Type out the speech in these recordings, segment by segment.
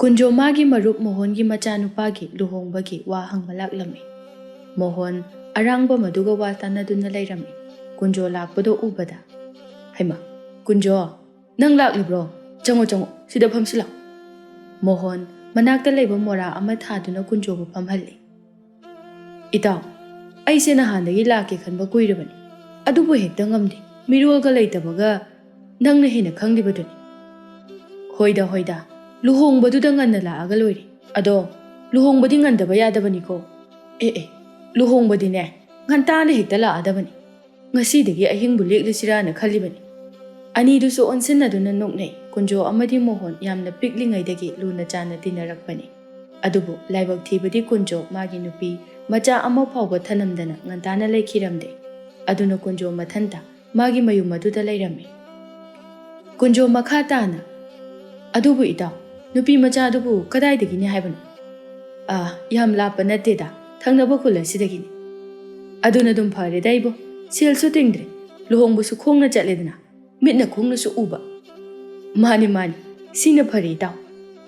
Kunjo magi marup Mohon gi machanupagi luhongbagi wa hangmalaklammi. Mohon arangba maduga wa tanaduna layrammi. Kunjo lakpado ubada. Haima, Kunjo, nang laklibro, chango sida phamsila. Mohon manakta layba mora ama thaduna Kunjo bu phamhalli. Itaw, aise nahandagi lake khanba kuirabani. Adubu hekta ngamdi, mirolga laytabaga nangna hena khanglibaduni. Hoida, luhongbadu da nganna laaga loiri. Ado, luhongbadi ngandaba yadabaniko. Luhongbadi ne, ngantana hekta laadabani. Ngasidagi ahingbu leklisirana khalibani. Anidusu onsinnaduna noknai, Kunjo amadi Mohon yamna piklingaidagi luna chana dinarakpani. Adubu laibak thibadi Kunjo magi nupi macha ama phawba thanamdana ngantana laikhiramde. Aduna Kunjo mathanta magi mayum maduda layrammi. Kunjo makha tana adubu itaw nupi macha adubu kadaidagini haibanu. Yam lapa natteda thangnaba khulasidagini. Aduna dum phare daibo selsu tingdre luhongbusu khongna chatledana mitna khongna su uba. Mani sina phare itaw.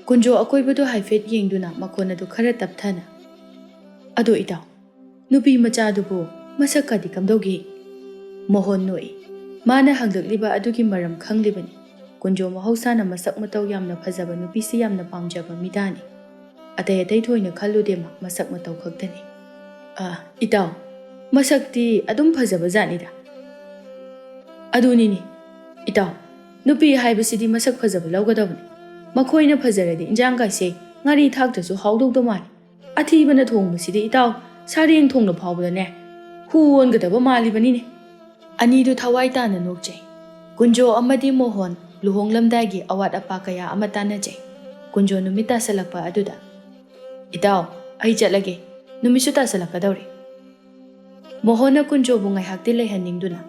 Kunjo akoibadu haifet yengduna makona du khara tapthana. Ado itaw nupi macha adubu masakadi kamdogi. Mohon noi mana hangdakliba adugi maram khanglibani. Kunjo mahausana masak matau yamna phajaba nupisi yamna pamjaba midani. Atai thoina khalludema masak matau khaktani. Itaw masakti adum phajaba janida. Adunini itaw nupi haibasidi masak phajaba lawgadabani. Makhoina phajaradi injang kaise ngari thaktasu haudokdo mali. Athibana thongbasidi itaw sareng thongna phawbadane huongadaba malibanini. Anidu thawai tana nokjai. Kunjo amadi Mohon luhonglamdagi awat apa kaya ama tanajai. Kunjo numita salakpa aduda. Itaw, ai chatlage. Numisu tasalakadawri. Mohona Kunjo bu ngaihakti layhaningduna.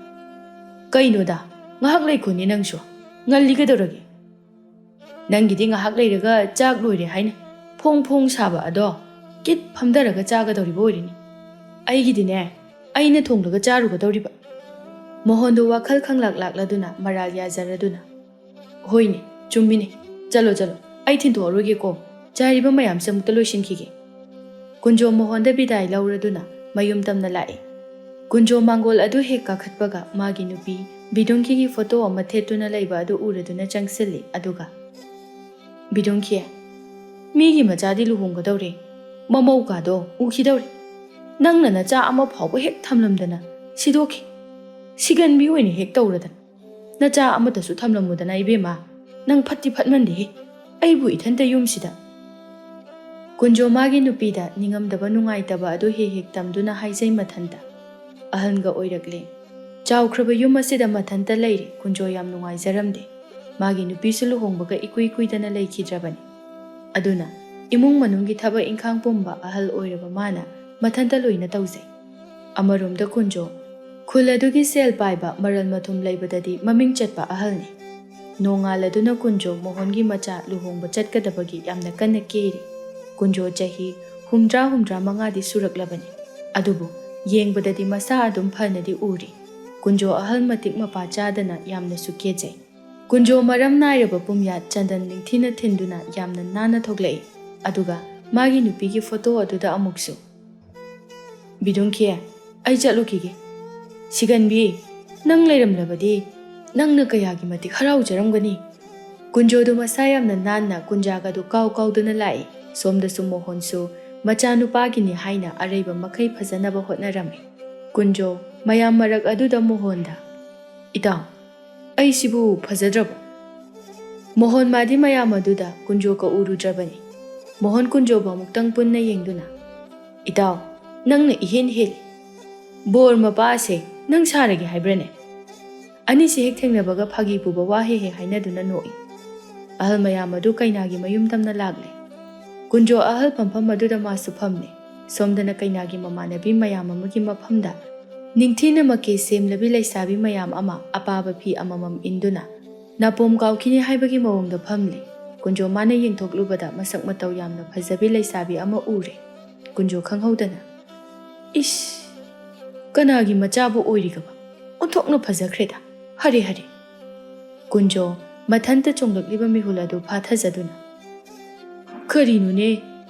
Kainoda, ngahak laykuni nangsho. Ngalligadawrage. Nangidi ngahak layraga chak loire haina. Phong saba ado kit phamdaraga chagadawriba oirini. Aigidine aina thonglaga charugadawriba. Mohondu wakhal khanglakladuna maral yajaraduna. Hoine, chummine. Chalo, ai thindoruge ko. Chariba mayam samukta loisinkhige. Kunjo Mohonda bidai lauraduna mayum tamna lai. Kunjo mangol adu hek kakhatpaga magi nupi bidongki gi photo ama thetuna laiba adu uraduna changsilli aduga. Bidongki migi machadi luhonggadawre. Mamau kado ukhidawre. Nangna nacha ama phawba hek thamlamdana sidoki. Siganbi oine hek tawradan. Nacha amatasu thamlamudana ibema nang phatti phatmande aibu ithanta yumsida. Kunjo magi nupida ningamdaba nungaitaba adu hek tamduna haijai mathanta. Ahanga oirakle. Chawkhraba yum asida mathanta leire Kunjo yam nungaijaramde. Magi nupisu luhongbaga ikuidana laikhidrabani. Aduna imung manunggi thaba inkhang pumba ahal oiraba mana mathanta loina tawjai. Amaromda Kunjo khuladugi sel paiba maral mathum laibadadi maming chatpa ahalni. Nongaladuna Kunjo Mohongi macha luhongba chatkadabagi yamna kanna keri. Kunjo chahi humdra mangadi suraklabani. Adubu yengbadadi masa adum phanadi uri. Kunjo ahal matik mapa chadana yamna sukejai. Kunjo maram nairaba pumya chandan lingthina thinduna yamna nana thoglai. Aduga magi nupigi photo aduda amuksu. Bidongki ai chatlukige. Siganbi nang layramlabadi nangna kayagi matik haraujaramgani. Kunjo du masa yamna nana kunjaga du kauduna lai. Somdasu Mohonsu machanupagini haina araiba makai phajanaba hotnarami. Kunjo mayam marak aduda Mohonda. Itaw, ai sibu phajadrabo. Mohon madi mayam aduda Kunjo ka urudrabani. Mohon Kunjo ba muktang punna yengduna. Itaw, nangna ihin heli. Bor mapase nang saragi haibrane. Ani si hek thengnabaga phagi puba wahe hainaduna noi. Ahal mayam adu kainagi mayum tamna lagle. Kunjo ahal pampam aduda masu phamne. Somdana kainagi mamanabi mayam amagi maphamda. Ningthina make semlabi laisabi mayam ama apaba phi amamam induna. Napom kaukini haibagi mawongda phamle. Kunjo mana yengthoklubada masak matau yamna phajabi laisabi ama ure. Kunjo khanghaudana. Ish kanagi machabu oirigaba. Onthokna phajakreda. Hari. Kunjo mathanta chonglakliba mihuladu phathajaduna. ꯀꯔꯤꯅꯣꯅꯦ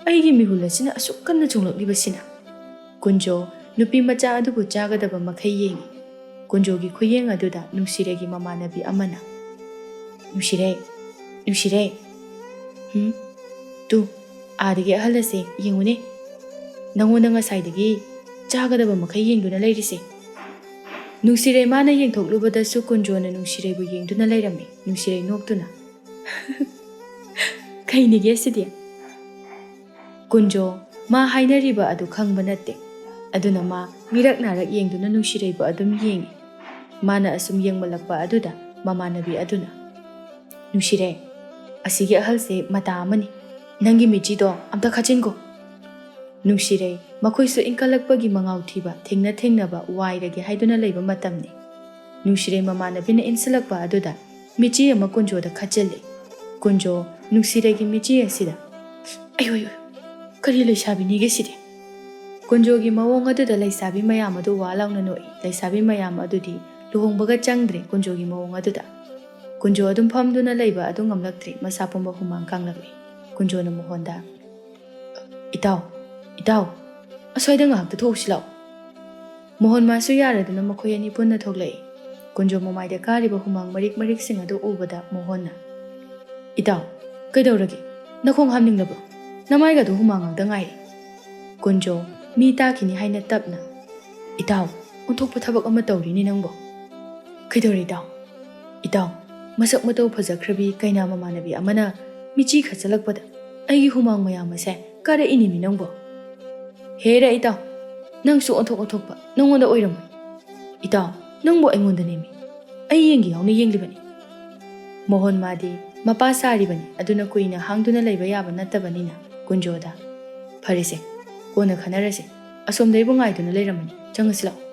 ꯑꯩꯒꯤ ꯃꯤꯍꯨꯜ ꯑꯁꯤꯅ ꯑꯁꯨꯛ ꯀꯟꯅ ꯆꯣꯡꯂꯛꯂꯤꯕꯁꯤꯅ? ꯀꯨꯟꯖꯣ ꯅꯨꯄꯤ ꯃꯆꯥ ꯑꯗꯨꯕꯨ ꯆꯥꯒꯗꯕ ꯃꯈꯩ ꯌꯦꯡꯉꯤ꯫ ꯀꯨꯟꯖꯣꯒꯤ ꯈꯨꯌꯦꯡ ꯑꯗꯨꯗ ꯅꯨꯡꯁꯤꯔꯩꯒꯤ ꯃꯃꯥꯟꯅꯕꯤ ꯑꯃꯅ ꯅꯨꯡꯁꯤꯔꯩ ꯅꯨꯡꯁꯤꯔꯩ ꯇꯨ ꯑꯥꯗꯒꯤ ꯑꯍꯜ ꯑꯁꯦ ꯌꯦꯡꯉꯨꯅꯦ, ꯅꯪꯉꯣꯟꯗ ꯉꯁꯥꯏꯗꯒꯤ ꯆꯥꯒꯗꯕ ꯃꯈꯩ ꯌꯦꯡꯗꯨꯅ ꯂꯩꯔꯤꯁꯦ꯫ ꯅꯨꯡꯁꯤꯔꯩ ꯃꯥꯅ ꯌꯦꯡꯊꯣꯛꯂꯨꯕꯗꯁꯨ ꯀꯨꯟꯖꯣꯅ ꯅꯨꯡꯁꯤꯔꯩꯕꯨ ꯌꯦꯡꯗꯨꯅ ꯂꯩꯔꯝꯃꯤ꯫ ꯅꯨꯡꯁꯤꯔꯩ ꯅꯣꯛꯇꯨꯅ ꯀꯩꯅꯤꯒꯦ ꯁꯤꯗꯤ? ꯀꯨꯟꯖꯣ ꯃꯥ ꯍꯥꯏꯅꯔꯤꯕ ꯑꯗꯨ ꯈꯪꯕ ꯅꯠꯇꯦ, ꯑꯗꯨꯅ ꯃꯥ ꯃꯤꯔꯛ ꯅꯥꯔꯛ ꯌꯦꯡꯗꯨꯅ ꯅꯨꯡꯁꯤꯔꯩꯕꯨ ꯑꯗꯨꯝ ꯌꯦꯡꯉꯤ꯫ ꯃꯥꯅ ꯑꯁꯨꯝ ꯌꯦꯡꯃꯜꯂꯛꯄ ꯑꯗꯨꯗ ꯃꯃꯥꯟꯅꯕꯤ ꯑꯗꯨꯅ ꯅꯨꯡꯁꯤꯔꯩ, ꯑꯁꯤꯒꯤ ꯑꯍꯜꯁꯦ ꯃꯇꯥ ꯑꯃꯅꯤ, ꯅꯪꯒꯤ ꯃꯤꯠꯆꯤꯗꯣ ꯑꯝꯇ ꯈꯥꯆꯤꯟꯈꯣ꯫ ꯅꯨꯡꯁꯤꯔꯩ ꯃꯈꯣꯏꯁꯨ ꯏꯟꯈꯠꯂꯛꯄꯒꯤ ꯃꯉꯥꯎ ꯊꯤꯕ ꯊꯦꯡꯅꯕ ꯋꯥꯏꯔꯒꯦ ꯍꯥꯏꯗꯨꯅ ꯂꯩꯕ ꯃꯇꯝꯅꯤ꯫ ꯅꯨꯡꯁꯤꯔꯩ ꯃꯃꯥꯟꯅꯕꯤꯅ ꯏꯟꯁꯤꯜꯂꯛꯄ ꯑꯗꯨꯗ ꯃꯤꯠꯆꯤ ꯑꯃ ꯀꯨꯟꯖꯣꯗ ꯈꯥꯆꯤꯜꯂꯤ꯫ ꯀꯨꯟꯖꯣ ꯅꯨꯡꯁꯤꯔꯩꯒꯤ ꯃꯤꯠꯆꯤ ꯑꯁꯤꯗ ꯑꯌꯣ ꯀꯔꯤ ꯂꯩꯁꯥꯕꯤꯅꯤꯒꯦ ꯁꯤꯗꯤ? ꯀꯨꯟꯖꯣꯒꯤ ꯃꯑꯣꯡ ꯑꯗꯨꯗ ꯂꯩꯁꯥꯕꯤ ꯃꯌꯥꯝ ꯑꯗꯨ ꯋꯥ ꯂꯥꯎꯅ ꯅꯣꯛꯏ꯫ ꯂꯩꯁꯥꯕꯤ ꯃꯌꯥꯝ ꯑꯗꯨꯗꯤ ꯂꯨꯍꯣꯡꯕꯒ ꯆꯪꯗ꯭ꯔꯦ ꯀꯨꯟꯖꯣꯒꯤ ꯃꯑꯣꯡ ꯑꯗꯨꯗ꯫ ꯀꯨꯟꯖꯣ ꯑꯗꯨꯝ ꯐꯝꯗꯨꯅ ꯂꯩꯕ ꯑꯗꯨ ꯉꯝꯂꯛꯇ꯭ꯔꯦ, ꯃꯁꯥ ꯄꯨꯝꯕ ꯍꯨꯃꯥꯡ ꯀꯥꯡꯂꯛꯏ꯫ ꯀꯨꯟꯖꯣꯅ ꯃꯣꯍꯣꯟꯗ ꯏꯇꯥꯎ ꯑꯁ꯭ꯋꯥꯏꯗ ꯉꯥꯏꯍꯥꯛꯇ ꯊꯣꯛꯎꯁꯤ ꯂꯥꯛꯑꯣ꯫ ꯃꯣꯍꯣꯟ ꯃꯥꯁꯨ ꯌꯥꯔꯗꯨꯅ ꯃꯈꯣꯏ ꯑꯅꯤ ꯄꯨꯟꯅ ꯊꯣꯛꯂꯛꯏ꯫ ꯀꯨꯟꯖꯣ ꯃꯃꯥꯏꯗ ꯀꯥꯔꯤꯕ ꯍꯨꯃꯥꯡ ꯃꯔꯤꯛꯁꯤꯡ ꯑꯗꯨ ꯎꯕꯗ ꯃꯣꯍꯣꯟꯅ ꯏꯇꯥꯎ ꯀꯩꯗꯧꯔꯒꯦ? ꯅꯈꯣꯡ ꯍꯥꯝꯅꯤꯡꯂꯕ꯭ꯔꯣ? ꯅꯃꯥꯏꯒꯗꯣ ꯍꯨꯃꯥꯡ ꯉꯥꯛꯇ ꯉꯥꯏꯔꯤ꯫ ꯀꯨꯟꯖꯣ ꯃꯤ ꯇꯥꯈꯤꯅꯤ ꯍꯥꯏꯅ ꯇꯞꯅ ꯏꯇꯥꯎ ꯑꯣꯟꯊꯣꯛꯄ ꯊꯕꯛ ꯑꯃ ꯇꯧꯔꯤꯅꯤ ꯅꯪꯕꯣ꯫ ꯀꯩꯗꯧꯔꯦ ꯏꯇꯥꯎ ꯃꯁꯛ ꯃꯇꯧ ꯐꯖꯈ꯭ꯔꯕꯤ ꯀꯩꯅꯥ ꯃꯃꯥꯟꯅꯕꯤ ꯑꯃꯅ ꯃꯤꯆꯤ ꯈꯠꯆꯜꯂꯛꯄꯗ ꯑꯩꯒꯤ ꯍꯨꯃꯥꯡ ꯃꯌꯥꯝ ꯑꯁꯦ ꯀꯥꯔꯛꯏꯅꯤꯃꯤ ꯅꯪꯕꯣ꯫ ꯍꯦꯔ ꯏꯇꯥꯎ ꯅꯪꯁꯨ ꯑꯣꯟꯊꯣꯛꯄ ꯅꯪꯉꯣꯟꯗ ꯑꯣꯏꯔꯝꯃꯣꯏ꯫ ꯏꯇꯥꯎ ꯅꯪꯕꯨ ꯑꯩꯉꯣꯟꯗꯅꯦꯃꯤ, ꯑꯩ ꯌꯦꯡꯒꯦ ꯌꯥꯎꯅ ꯌꯦꯡꯂꯤꯕꯅꯤ꯫ ꯃꯣꯍꯣꯟ ꯃꯥꯗꯤ ꯃꯄꯥ ꯁꯥꯔꯤꯕꯅꯤ, ꯑꯗꯨꯅ ꯀꯨꯏꯅ ꯍꯥꯡꯗꯨꯅ ꯂꯩꯕ ꯌꯥꯕ ꯅꯠꯇꯕꯅꯤꯅ ꯀꯨꯟꯖꯣꯗ ꯐꯔꯦꯁꯦ ꯀꯣꯟꯅ ꯈꯟꯅꯔꯁꯦ, ꯑꯁꯣꯝꯗꯩꯕꯨ ꯉꯥꯏꯗꯨꯅ ꯂꯩꯔꯝꯃꯅꯤ, ꯆꯪꯉꯁꯤ ꯂꯥꯛꯑꯣ꯫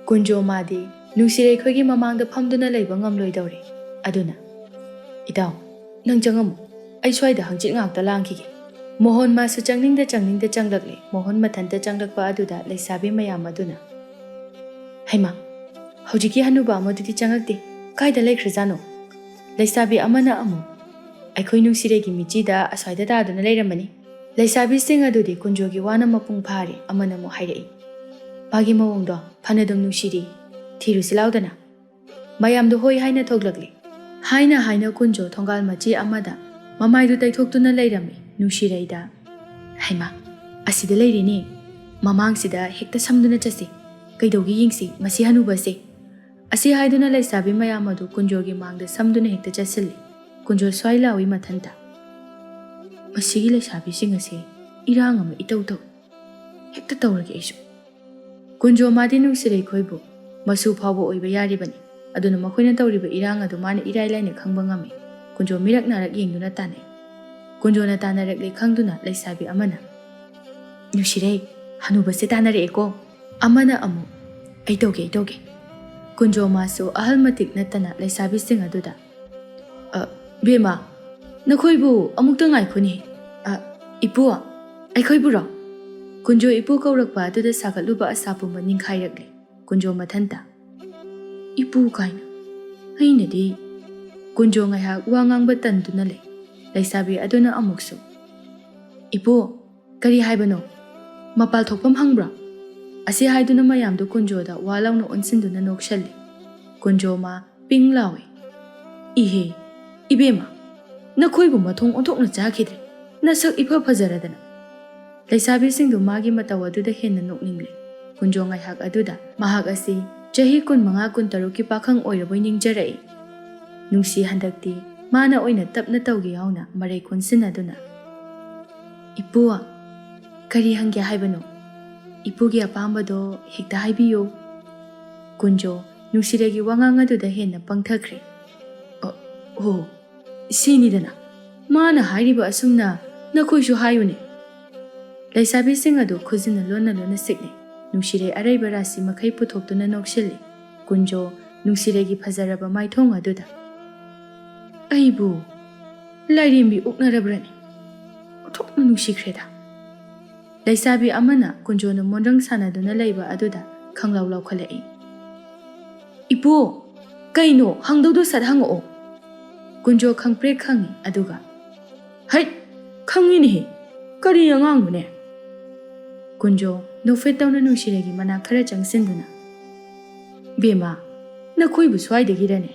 ꯀꯨꯟꯖꯣ ꯃꯥꯗꯤ ꯅꯨꯡꯁꯤꯔꯩ ꯈꯣꯏꯒꯤ ꯃꯃꯥꯡꯗ ꯐꯝꯗꯨꯅ ꯂꯩꯕ ꯉꯝꯂꯣꯏꯗꯧꯔꯦ, ꯑꯗꯨꯅ ꯏꯇꯥꯎ ꯅꯪ ꯆꯪꯉꯝꯃꯨ, ꯑꯩ ꯁ꯭ꯋꯥꯏꯗ ꯍꯪꯆꯤꯠ ꯉꯥꯛꯇ ꯂꯥꯡꯈꯤꯒꯦ꯫ ꯃꯣꯍꯣꯟ ꯃꯥꯁꯨ ꯆꯪꯅꯤꯡꯗ ꯆꯪꯂꯛꯂꯦ꯫ ꯃꯣꯍꯣꯟ ꯃꯊꯟꯇ ꯆꯪꯂꯛꯄ ꯑꯗꯨꯗ ꯂꯩꯁꯥꯕꯤ ꯃꯌꯥꯝ ꯑꯗꯨꯅ ꯍꯩꯃꯥ ꯍꯧꯖꯤꯛꯀꯤ ꯍꯅꯨꯕ ꯑꯃꯗꯨꯗꯤ ꯆꯪꯉꯛꯇꯦ, ꯀꯥꯏꯗ ꯂꯩꯈ꯭ꯔꯖꯥꯠꯅꯣ? ꯂꯩꯁꯥꯕꯤ ꯑꯃꯅ ꯑꯃꯨꯛ ꯑꯩꯈꯣꯏ ꯅꯨꯡꯁꯤꯔꯩꯒꯤ ꯃꯤꯆꯤꯗ ꯑꯁ꯭ꯋꯥꯏꯗ ꯇꯥꯗꯨꯅ ꯂꯩꯔꯝꯃꯅꯤ꯫ ꯂꯩꯁꯥꯕꯤꯁꯤꯡ ꯑꯗꯨꯗꯤ ꯀꯨꯟꯖꯣꯒꯤ ꯋꯥꯅ ꯃꯄꯨꯡ ꯐꯥꯔꯦ꯫ ꯑꯃꯅ ꯑꯃꯨꯛ ꯍꯥꯏꯔꯛꯏ ꯃꯥꯒꯤ ꯃꯑꯣꯡꯗꯣ ꯐꯅꯗꯨꯝ ꯅꯨꯡꯁꯤꯔꯤ, ꯊꯤꯔꯨꯁꯤ ꯂꯥꯎꯗꯅ꯫ ꯃꯌꯥꯝꯗꯣ ꯍꯣꯏ ꯍꯥꯏꯅ ꯊꯣꯛꯂꯛꯂꯤ꯫ ꯍꯥꯏꯅ ꯀꯨꯟꯖꯣ ꯊꯣꯡꯒꯥꯜ ꯃꯆꯤ ꯑꯃꯗ ꯃꯃꯥꯏꯗꯨ ꯇꯩꯊꯣꯛꯇꯨꯅ ꯂꯩꯔꯝꯃꯤ꯫ ꯅꯨꯡꯁꯤꯔꯩꯗ ꯍꯩꯃꯥ ꯑꯁꯤꯗ ꯂꯩꯔꯦꯅꯦ, ꯃꯃꯥꯡꯁꯤꯗ ꯍꯦꯛꯇ ꯁꯝꯗꯨꯅ ꯆꯠꯁꯤ, ꯀꯩꯗꯧꯒꯦ ꯌꯦꯡꯁꯤ ꯃꯁꯤ ꯍꯅꯨꯕꯁꯦ꯫ ꯑꯁꯤ ꯍꯥꯏꯗꯨꯅ ꯂꯩꯁꯥꯕꯤ ꯃꯌꯥꯝ ꯑꯗꯨ ꯀꯨꯟꯖꯣꯒꯤ ꯃꯥꯡꯗ ꯁꯝꯗꯨꯅ ꯍꯦꯛꯇ ꯆꯠꯁꯤꯜꯂꯤ꯫ ꯀꯨꯟꯖꯣ ꯁ꯭ꯋꯥꯏ ꯂꯥꯎꯏ ꯃꯊꯟꯇ ꯃꯁꯤꯒꯤ ꯂꯩꯁꯥꯕꯤꯁꯤꯡ ꯑꯁꯤ ꯏꯔꯥꯡ ꯑꯃ ꯏꯇꯧ ꯍꯦꯛꯇ ꯇꯧꯔꯒꯦ ꯑꯩꯁꯨ꯫ ꯀꯨꯟꯖꯣ ꯃꯥꯗꯤ ꯅꯨꯡꯁꯤꯔꯩ ꯈꯣꯏꯕꯨ ꯃꯁꯨ ꯐꯥꯎꯕ ꯑꯣꯏꯕ ꯌꯥꯔꯤꯕꯅꯤ, ꯑꯗꯨꯅ ꯃꯈꯣꯏꯅ ꯇꯧꯔꯤꯕ ꯏꯔꯥꯡ ꯑꯗꯨ ꯃꯥꯅ ꯏꯔꯥꯏ ꯂꯥꯏꯅ ꯈꯪꯕ ꯉꯝꯃꯤ꯫ ꯀꯨꯟꯖꯣ ꯃꯤꯔꯛ ꯅꯥꯔꯛ ꯌꯦꯡꯗꯨꯅ ꯇꯥꯟꯅꯩ꯫ ꯀꯨꯟꯖꯣꯅ ꯇꯥꯟꯅꯔꯛꯂꯦ ꯈꯪꯗꯨꯅ ꯂꯩꯁꯥꯕꯤ ꯑꯃꯅ ꯅꯨꯡꯁꯤꯔꯩ ꯍꯅꯨꯕꯁꯦ ꯇꯥꯟꯅꯔꯛꯑꯦꯀꯣ꯫ ꯑꯃꯅ ꯑꯃꯨꯛ ꯑꯩ ꯇꯧꯒꯦ꯫ ꯀꯨꯟꯖꯣ ꯃꯥꯁꯨ ꯑꯍꯜ ꯃꯇꯤꯛ ꯅꯠꯇꯅ ꯂꯩꯁꯥꯕꯤꯁꯤꯡ ꯑꯗꯨꯗ ꯕꯦꯃꯥ ꯅꯈꯣꯏꯕꯨ ꯑꯃꯨꯛꯇ ꯉꯥꯏꯈꯣꯅꯦ, ꯏꯄꯨ ꯑꯩꯈꯣꯏꯕꯨꯔꯣ? ꯀꯨꯟꯖꯣ ꯏꯄꯨ ꯀꯧꯔꯛꯄ ꯑꯗꯨꯗ ꯁꯥꯒꯠꯂꯨꯕ ꯑꯁꯥ ꯄꯨꯝꯕ ꯅꯤꯡꯈꯥꯏꯔꯛꯂꯦ꯫ ꯀꯨꯟꯖꯣ ꯃꯊꯟꯇ ꯏꯄꯨ ꯀꯥꯏꯅ ꯑꯩꯅꯗꯤ꯫ ꯀꯨꯟꯖꯣ ꯉꯥꯏꯍꯥꯛ ꯋꯥ ꯉꯥꯡꯕ ꯇꯟꯗꯨꯅ ꯂꯩ꯫ ꯂꯩꯁꯥꯕꯤ ꯑꯗꯨꯅ ꯑꯃꯨꯛꯁꯨ ꯏꯄꯨ ꯀꯔꯤ ꯍꯥꯏꯕꯅꯣ? ꯃꯄꯥꯜ ꯊꯣꯛꯐꯝ ꯍꯪꯕ꯭ꯔꯣ? ꯑꯁꯤ ꯍꯥꯏꯗꯨꯅ ꯃꯌꯥꯝꯗꯨ ꯀꯨꯟꯖꯣꯗ ꯋꯥ ꯂꯥꯎꯅ ꯑꯣꯟꯁꯤꯟꯗꯨꯅ ꯅꯣꯛꯁꯜꯂꯤ꯫ ꯀꯨꯟꯖꯣ ꯃꯥ ꯄꯤꯡ ꯂꯥꯎꯏ ꯏꯍꯦ ꯏꯕꯦꯝꯃ ꯅꯈꯣꯏꯕꯨ ꯃꯊꯣꯡ ꯑꯣꯟꯊꯣꯛꯅ ꯆꯥꯈꯤꯗ꯭ꯔꯦ, ꯅꯁꯛ ꯏꯐ ꯐꯖꯔꯗꯅ꯫ ꯂꯩꯁꯥꯕꯤꯁꯤꯡꯗꯨ ꯃꯥꯒꯤ ꯃꯇꯧ ꯑꯗꯨꯗ ꯍꯦꯟꯅ ꯅꯣꯛꯅꯤꯡꯂꯦ꯫ ꯀꯨꯟꯖꯣ ꯉꯥꯏꯍꯥꯛ ꯑꯗꯨꯗ ꯃꯍꯥꯛ ꯑꯁꯤ ꯆꯍꯤ 15-16ꯀꯤ ꯄꯥꯈꯪ ꯑꯣꯏꯔꯕꯣꯏ ꯅꯤꯡꯖꯔꯛꯏ꯫ ꯅꯨꯡꯁꯤ ꯍꯟꯗꯛꯇꯤ ꯃꯥꯅ ꯑꯣꯏꯅ ꯇꯞꯅ ꯇꯧꯒꯦ ꯌꯥꯎꯅ ꯃꯔꯩ ꯀꯣꯟꯁꯤꯟꯅꯗꯨꯅ ꯏꯄꯨ ꯀꯔꯤ ꯍꯪꯒꯦ ꯍꯥꯏꯕꯅꯣ? ꯏꯄꯨꯒꯤ ꯑꯄꯥꯝꯕꯗꯣ ꯍꯦꯛꯇ ꯍꯥꯏꯕꯤꯌꯨ꯫ ꯀꯨꯟꯖꯣ ꯅꯨꯡꯁꯤꯔꯩꯒꯤ ꯋꯥꯉꯥꯡ ꯑꯗꯨꯗ ꯍꯦꯟꯅ ꯄꯪꯊꯈ꯭ꯔꯦ꯫ ꯑꯣ ꯁꯤꯅꯤꯗꯅ ꯃꯥꯅ ꯍꯥꯏꯔꯤꯕ ꯑꯁꯨꯝꯅ ꯅꯈꯣꯏꯁꯨ ꯍꯥꯏꯌꯨꯅꯦ꯫ ꯂꯩꯁꯥꯕꯤꯁꯤꯡ ꯑꯗꯨ ꯈꯨꯖꯤꯟꯅ ꯂꯣꯟꯅ ꯁꯤꯛꯅꯩ꯫ ꯅꯨꯡꯁꯤꯔꯩ ꯑꯔꯩꯕ ꯔꯥꯁꯤ ꯃꯈꯩ ꯄꯨꯊꯣꯛꯇꯨꯅ ꯅꯣꯛꯁꯤꯜꯂꯤ꯫ ꯀꯨꯟꯖꯣ ꯅꯨꯡꯁꯤꯔꯩꯒꯤ ꯐꯖꯔꯕ ꯃꯥꯏꯊꯣꯡ ꯑꯗꯨꯗ ꯑꯩꯕꯨ ꯂꯥꯏꯔꯦꯝꯕꯤ ꯎꯛꯅꯔꯕ꯭ꯔꯅꯤ? ꯑꯣꯟꯊꯣꯛꯅ ꯅꯨꯡꯁꯤꯈ꯭ꯔꯦꯗ꯫ ꯂꯩꯁꯥꯕꯤ ꯑꯃꯅ ꯀꯨꯟꯖꯣꯅ ꯃꯣꯟꯗ꯭ꯔꯪ ꯁꯥꯟꯅꯗꯨꯅ ꯂꯩꯕ ꯑꯗꯨꯗ ꯈꯪꯂꯥꯎ ꯂꯥꯎꯈꯠꯂꯛꯏ꯫ ꯏꯄꯨ ꯀꯩꯅꯣ ꯍꯪꯗꯧꯗꯣ ꯁꯠ ꯍꯪꯉꯛꯑꯣ꯫ ꯀꯨꯟꯖꯣ ꯈꯪꯄ꯭ꯔꯦꯛ ꯈꯪꯉꯤ, ꯑꯗꯨꯒ ꯍꯩꯠ ꯈꯪꯉꯤꯅꯦꯍꯦ, Kari angangne. Kunjo nufet tawna nungsiregi mana khara changsinduna. Bema nakoi bu swaidagi rane.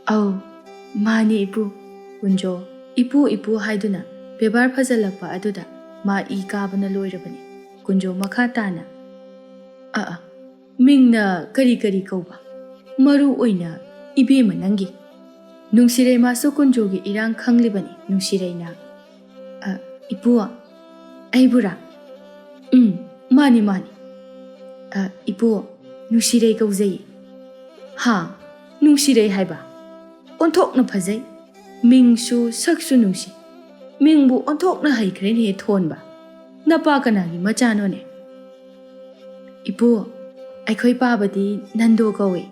Au mani ipu. Kunjo ipu haiduna bebar phajalakpa aduda ma I kabana loirabani. Kunjo makha tana. Mingna kari kauba. Maru oina ibema nangi. Nungsirei masu kunjogi irang khanglibani nungsireina. Ipuwa aibura. Mani. Ipuwa nungsirei kauzai. Ha nungsirei haiba. Onthokna phajai. Mingsu saksu nungsi. Mingbu onthokna haikrene he thonba. Napa kanagi machano ne. Ipuwa aikhoi pabadi nando kawe.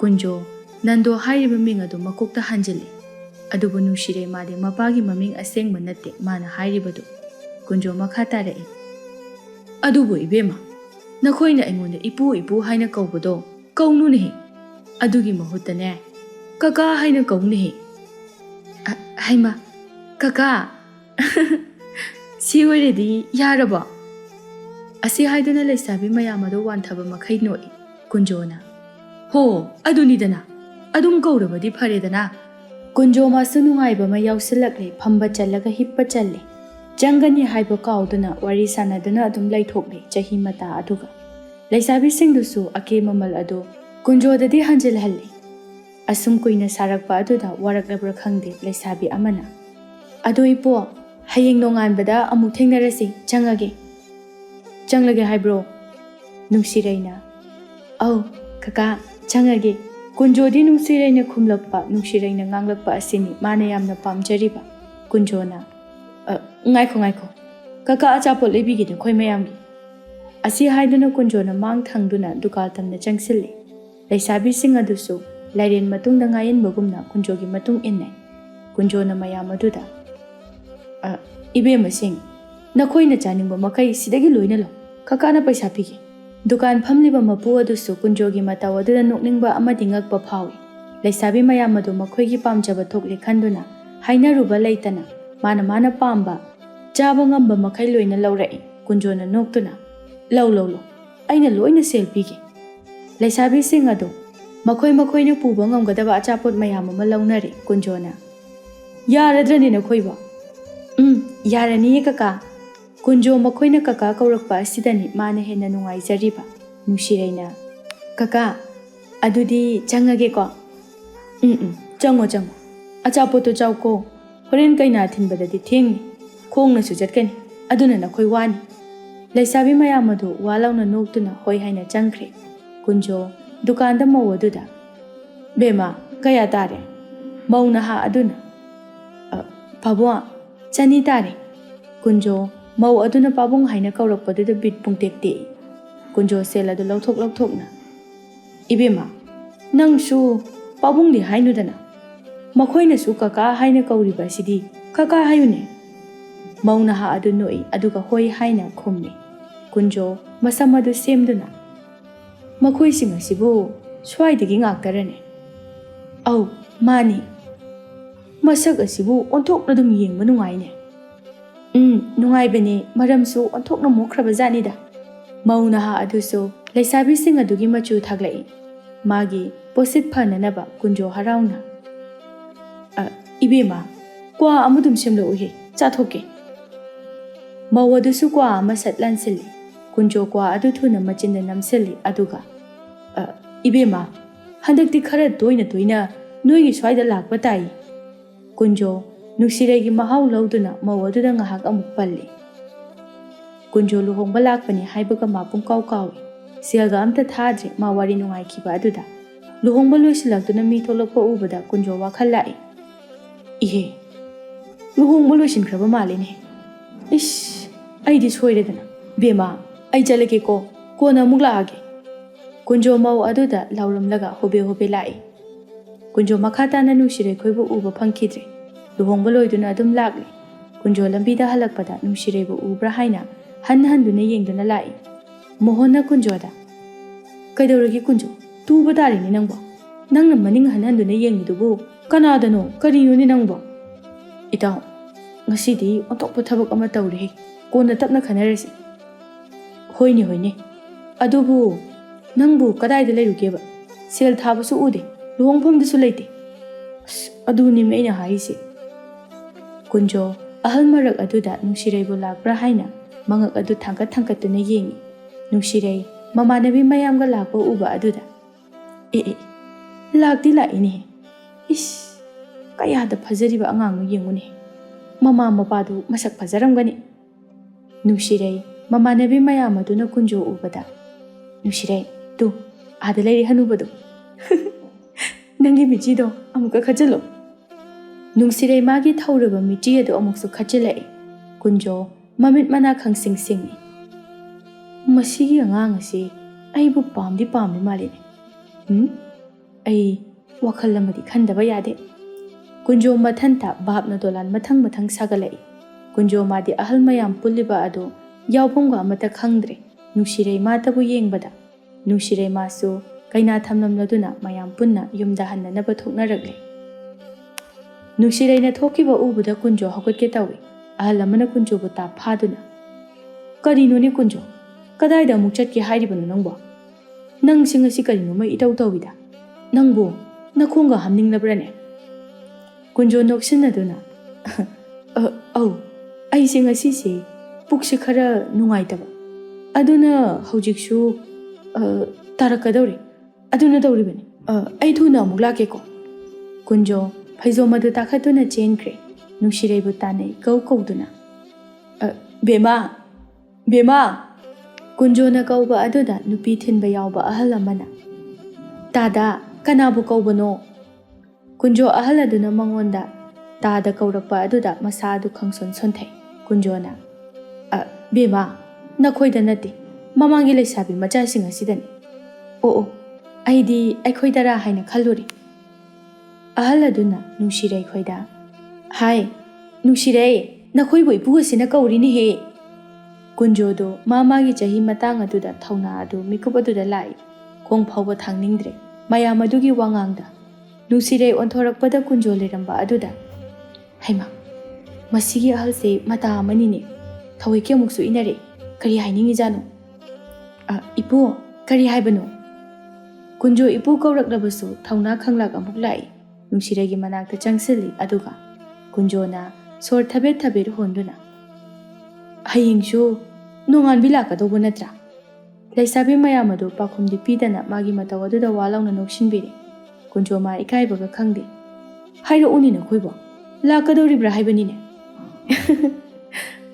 Kunjo Nando hairiba ming adu makokta hanjili. Adubu nungsirei made mapagi maming asengba natte mana hairibadu. Kunjo makha tarai. Adubu ibema. Nakhoina aingonda ipu haina kaubado. Kaunu nehe. Adugi mahutta ne. Kaka haina kaunu he. Haima. Kaka. Si oiredi yaraba. Asi haiduna leisabi mayamado wanthaba makhai noi. Kunjona. Ho, adunidana. Adum gaurabadi pharedana. Kunjo masu nungaiba ma yausilakle phamba challaga hippa challe. Jangani haiba kauduna wari sanaduna adum laithokle chahi mata aduga. Leisabi singdusu ake mamal adu kunjo dadi hanjil halle. Asum kuina sarakpa aduda waraklabra khangde leisabi amana. Adu ipo hayeng nonganbada amu thengnarasi changage. Changlage haibro. Nungsireina. Au kaka changage. Kunjodi nungsireina khumlakpa nungsireina nganglakpa asini mana yamna pamjariba. Kunjona ngaikho kaka achapol lebigide khoi mayamgi. Asi haiduna kunjona mang thangduna dukal tamna changsilli. Leisabi sing adusu lairen matungda ngayen bagumna kunjogi matung innai. Kunjona mayam aduda ibema sing nakhoina chaningba makai sidagi loina lo kaka na paisa pigi. Dukan phamliba mapu adusu kunjogi mataw aduda nokningba amadi ngakpa phawi. Leisabi mayam adu makhoigi pamjaba thokle khanduna hainaruba leitana mana pamba chaba ngamba makhai loina laurai. Kunjona noktuna lau aina loina sel pigi. Leisabi sing adu makhoi puba ngamgadaba achapot mayam ama launare. Kunjona yaradrani nakhoiba. Yarani kaka. Kunjo makhoina kaka kaurakpa asidani mana hena nungai jariba. Nungsireina. Kaka adudi changage ko. Chango. Achapoto chauko. Horen kaina thinbadadi thengni. Khongna su jatkani. Aduna nakhoi wani. Leisabi mayam adu walauna noktuna hoi haina changkhre. Kunjo dukanda mau aduda. Bema kaya tare. Mauna ha aduna. Pabwa chani tare. Kunjo mau aduna pabung haina kaurakpaduda bit pungtekte. Kunjo sel adu lauthokna. Ibema nangsu pabung di hainudana. Makhoina su kaka haina kauriba sidi kaka hayune. Mauna ha adu noi aduga hoi haina khumni. Kunjo masam adu semduna. Makhoi singa sibu swaidagi ngaktarane. Au mani. Masak asibu onthokna dum yengba nungaine. Nungai bene maramsu onthokna mokhraba janida. Mauna ha aduso leisabi sing adugi machu thaglai. Magi posit phananaba kunjo harauna. Ibema kwa amudum semlo uhe chathoke. Mau adusu kwa ama satlansilli. Kunjo kwa adu thuna machinda namsilli aduga. Ibema handakti khara toina noigi swaida lakpa tai. Kunjo nungsiregi mahau lauduna mau aduda ngahak amuk palli. Kunjo luhongba lakpani haibaga mapung kawi. Siaga amta thadri ma wari nungai kiba aduda. Luhongba loisilakduna mi tholokpa ubada kunjo wakhal lai. Ihe luhongba loisinkraba malene. Ish aidi soiredana. Bema ai jalake ko na amuk laage. Kunjo mau aduda lauramlaga hobe lai. Kunjo makhatana nungsirei khoibu uba phangkhidre. Luhongba loiduna adum lakle. Kunjo lambida halakpada nungsireibu ubra haina handuna yengduna lai. Mohonna kunjoda. Kaidoragi kunjo tuba tarini nangba. Nangna maning handuna yengdubu kanadano karino ni nangba. Itaw ngasi di ontok pa thabak ama tawri kona tapna khanarasi hoine hoine adubu nangbu kadai da leiruge ba sel thabasu ude luhongpham da su leite adu ni meina haise kunjo ahal marak aduda nungsirei bu lakbra haina mangak adu thangkat tuna yengi nungsirei mamanabi mayam ga lakba uba aduda lakdi la ini is kaya da phajari ba angang nu yenguni mama mapadu masak phajaram gani nungsirei mamanabi mayam aduna kunjo ubada nungsirei tu adalai hanubadu nangi michi do amuka khajalo nungsirei magi thauraba michi ado amuksu khajilai kunjo mamit mana khangsing singni masigi angang asi aibu pamdi mali ai wakhal lamadi khandaba yade kunjo mathanta babna dolan mathang sagalai kunjo madi ahal mayam pulliba ado yawphomga amata khangdre nungsirei matabu yengbada nungsirei masu kaina thamnamladuna mayam punna yumda hannanaba thoknaragle nungsirei na thokiba ubuda kunjo hokotke tawi ahal amana kunjo bu ta phaduna karino ni kunjo kadai da muk chatke hairibanu nangbo nang singasi karino mai itau tawida nangbo nakhonga hamninglabrane kunjo noksinaduna au ai singasi se pukse khara nungaitaba aduna hojiksu tarakadawri aduna dawribani ai thuna amuk lake ko kunjo phaizo madu takhatuna chenkre nungsirei bu tanai kauduna bema kunjo na kauba aduda nupi thinba yawba ahal amana tada kanabu kaubano kunjo ahal aduna mangonda tada kaurakpa aduda masa adu khangson sonthai kunjo na bema nakhoida nati mamangi leisabi macha singa sidani o aidi aikhoidara haina khalluri ahal aduna nungsirei khoida hai nungsirei nakhoibu ipuga sina kaurini he kunjo do mamagi chahi matang aduda thauna adu mikup aduda lai khong phawba thangningdre mayam adugi wangangda nungsirei onthorakpada kunjo leramba aduda haima masigi ahal se mata amani ne thawai ke muksu inare kari hainingi janu ipu kari haibano kunjo ipu kauraklabasu thauna khanglak amuk lai nungsiregi manakta changsili aduga kunjo na sor thabet honduna hayingsu nongan bilaka dobo natra leisabi mayam adu pakhumdi pidana magi mataw aduda walawna noksinbire kunjo ma ikai baga khangde hairo uni na khoibo lakadori bra haibani ne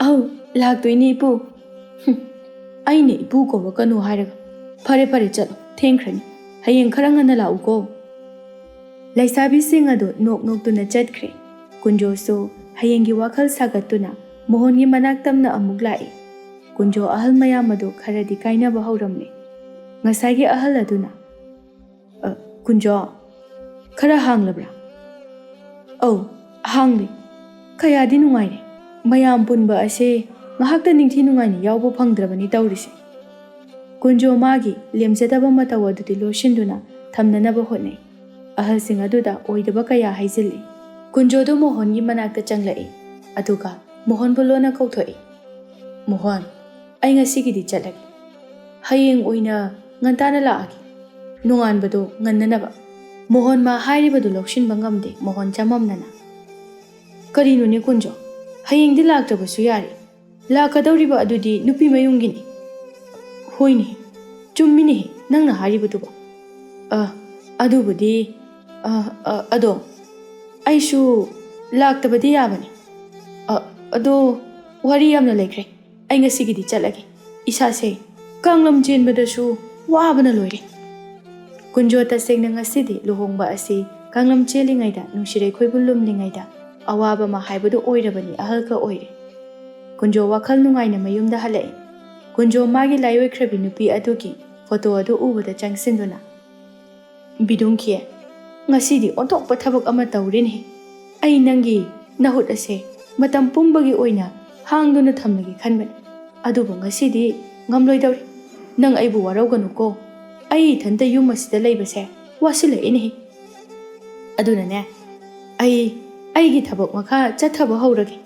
au laktoini ipu aine ipu ko kanu hairaga fare chalo thengkhrani hayeng kharanga na lauko leisabi sing adu nok tuna chatkre kunjo so hayengi wakhal sagatuna mohongi manaktamna amuk lai kunjo ahal mayam adu kharadi kaina bahauramne ngasagi ahal aduna kunjo khara hanglabra au hangli kayadi nungaine mayam punba ase ngahakta ningthi nungaine yawbo phangdrabani tawrise kunjo magi lemjadaba mataw adudi loshinduna thamnanaba hotnai ahal sing aduda oidaba kaya haizilli kunjo do mohongi manakta changlai aduga mohon bolona kauthoi mohon ai ngasigidi chalagi hayeng oina ngantana laagi nunganbado ngannanaba mohon ma hairibadu lokshinba ngamde mohon chamamnana karino ne kunjo hayengdi laktabasu yari lakadawriba adudi nupi mayungini hoini chummini nangna haribadu adubudi ado aishu laktabadi yabani ado wari yamna lekre ai ngasigidi chalagi isase kanglam chenbadasu wabana loire kunjo tasengna ngasidi luhongba asi kanglam chelingaida nungsirei khoibulum lingaida awaba ma haibadu oirabani ahalka oire kunjo wakhal nungaina mayumda halai kunjo magi laioi khrabi nupi adugi photo adu ubada changsinduna bidungkie ngasidi ontokpa thabak ama tawrini ai nangi nahut ase matam pumbagi oina hangduna thamnagi khanbani adubu ngasidi ngamloidawri nang aibu warauganu ko ai thanta yum asida leibase wasila eni aduna ne ai gi thabak makha chathaba hauragi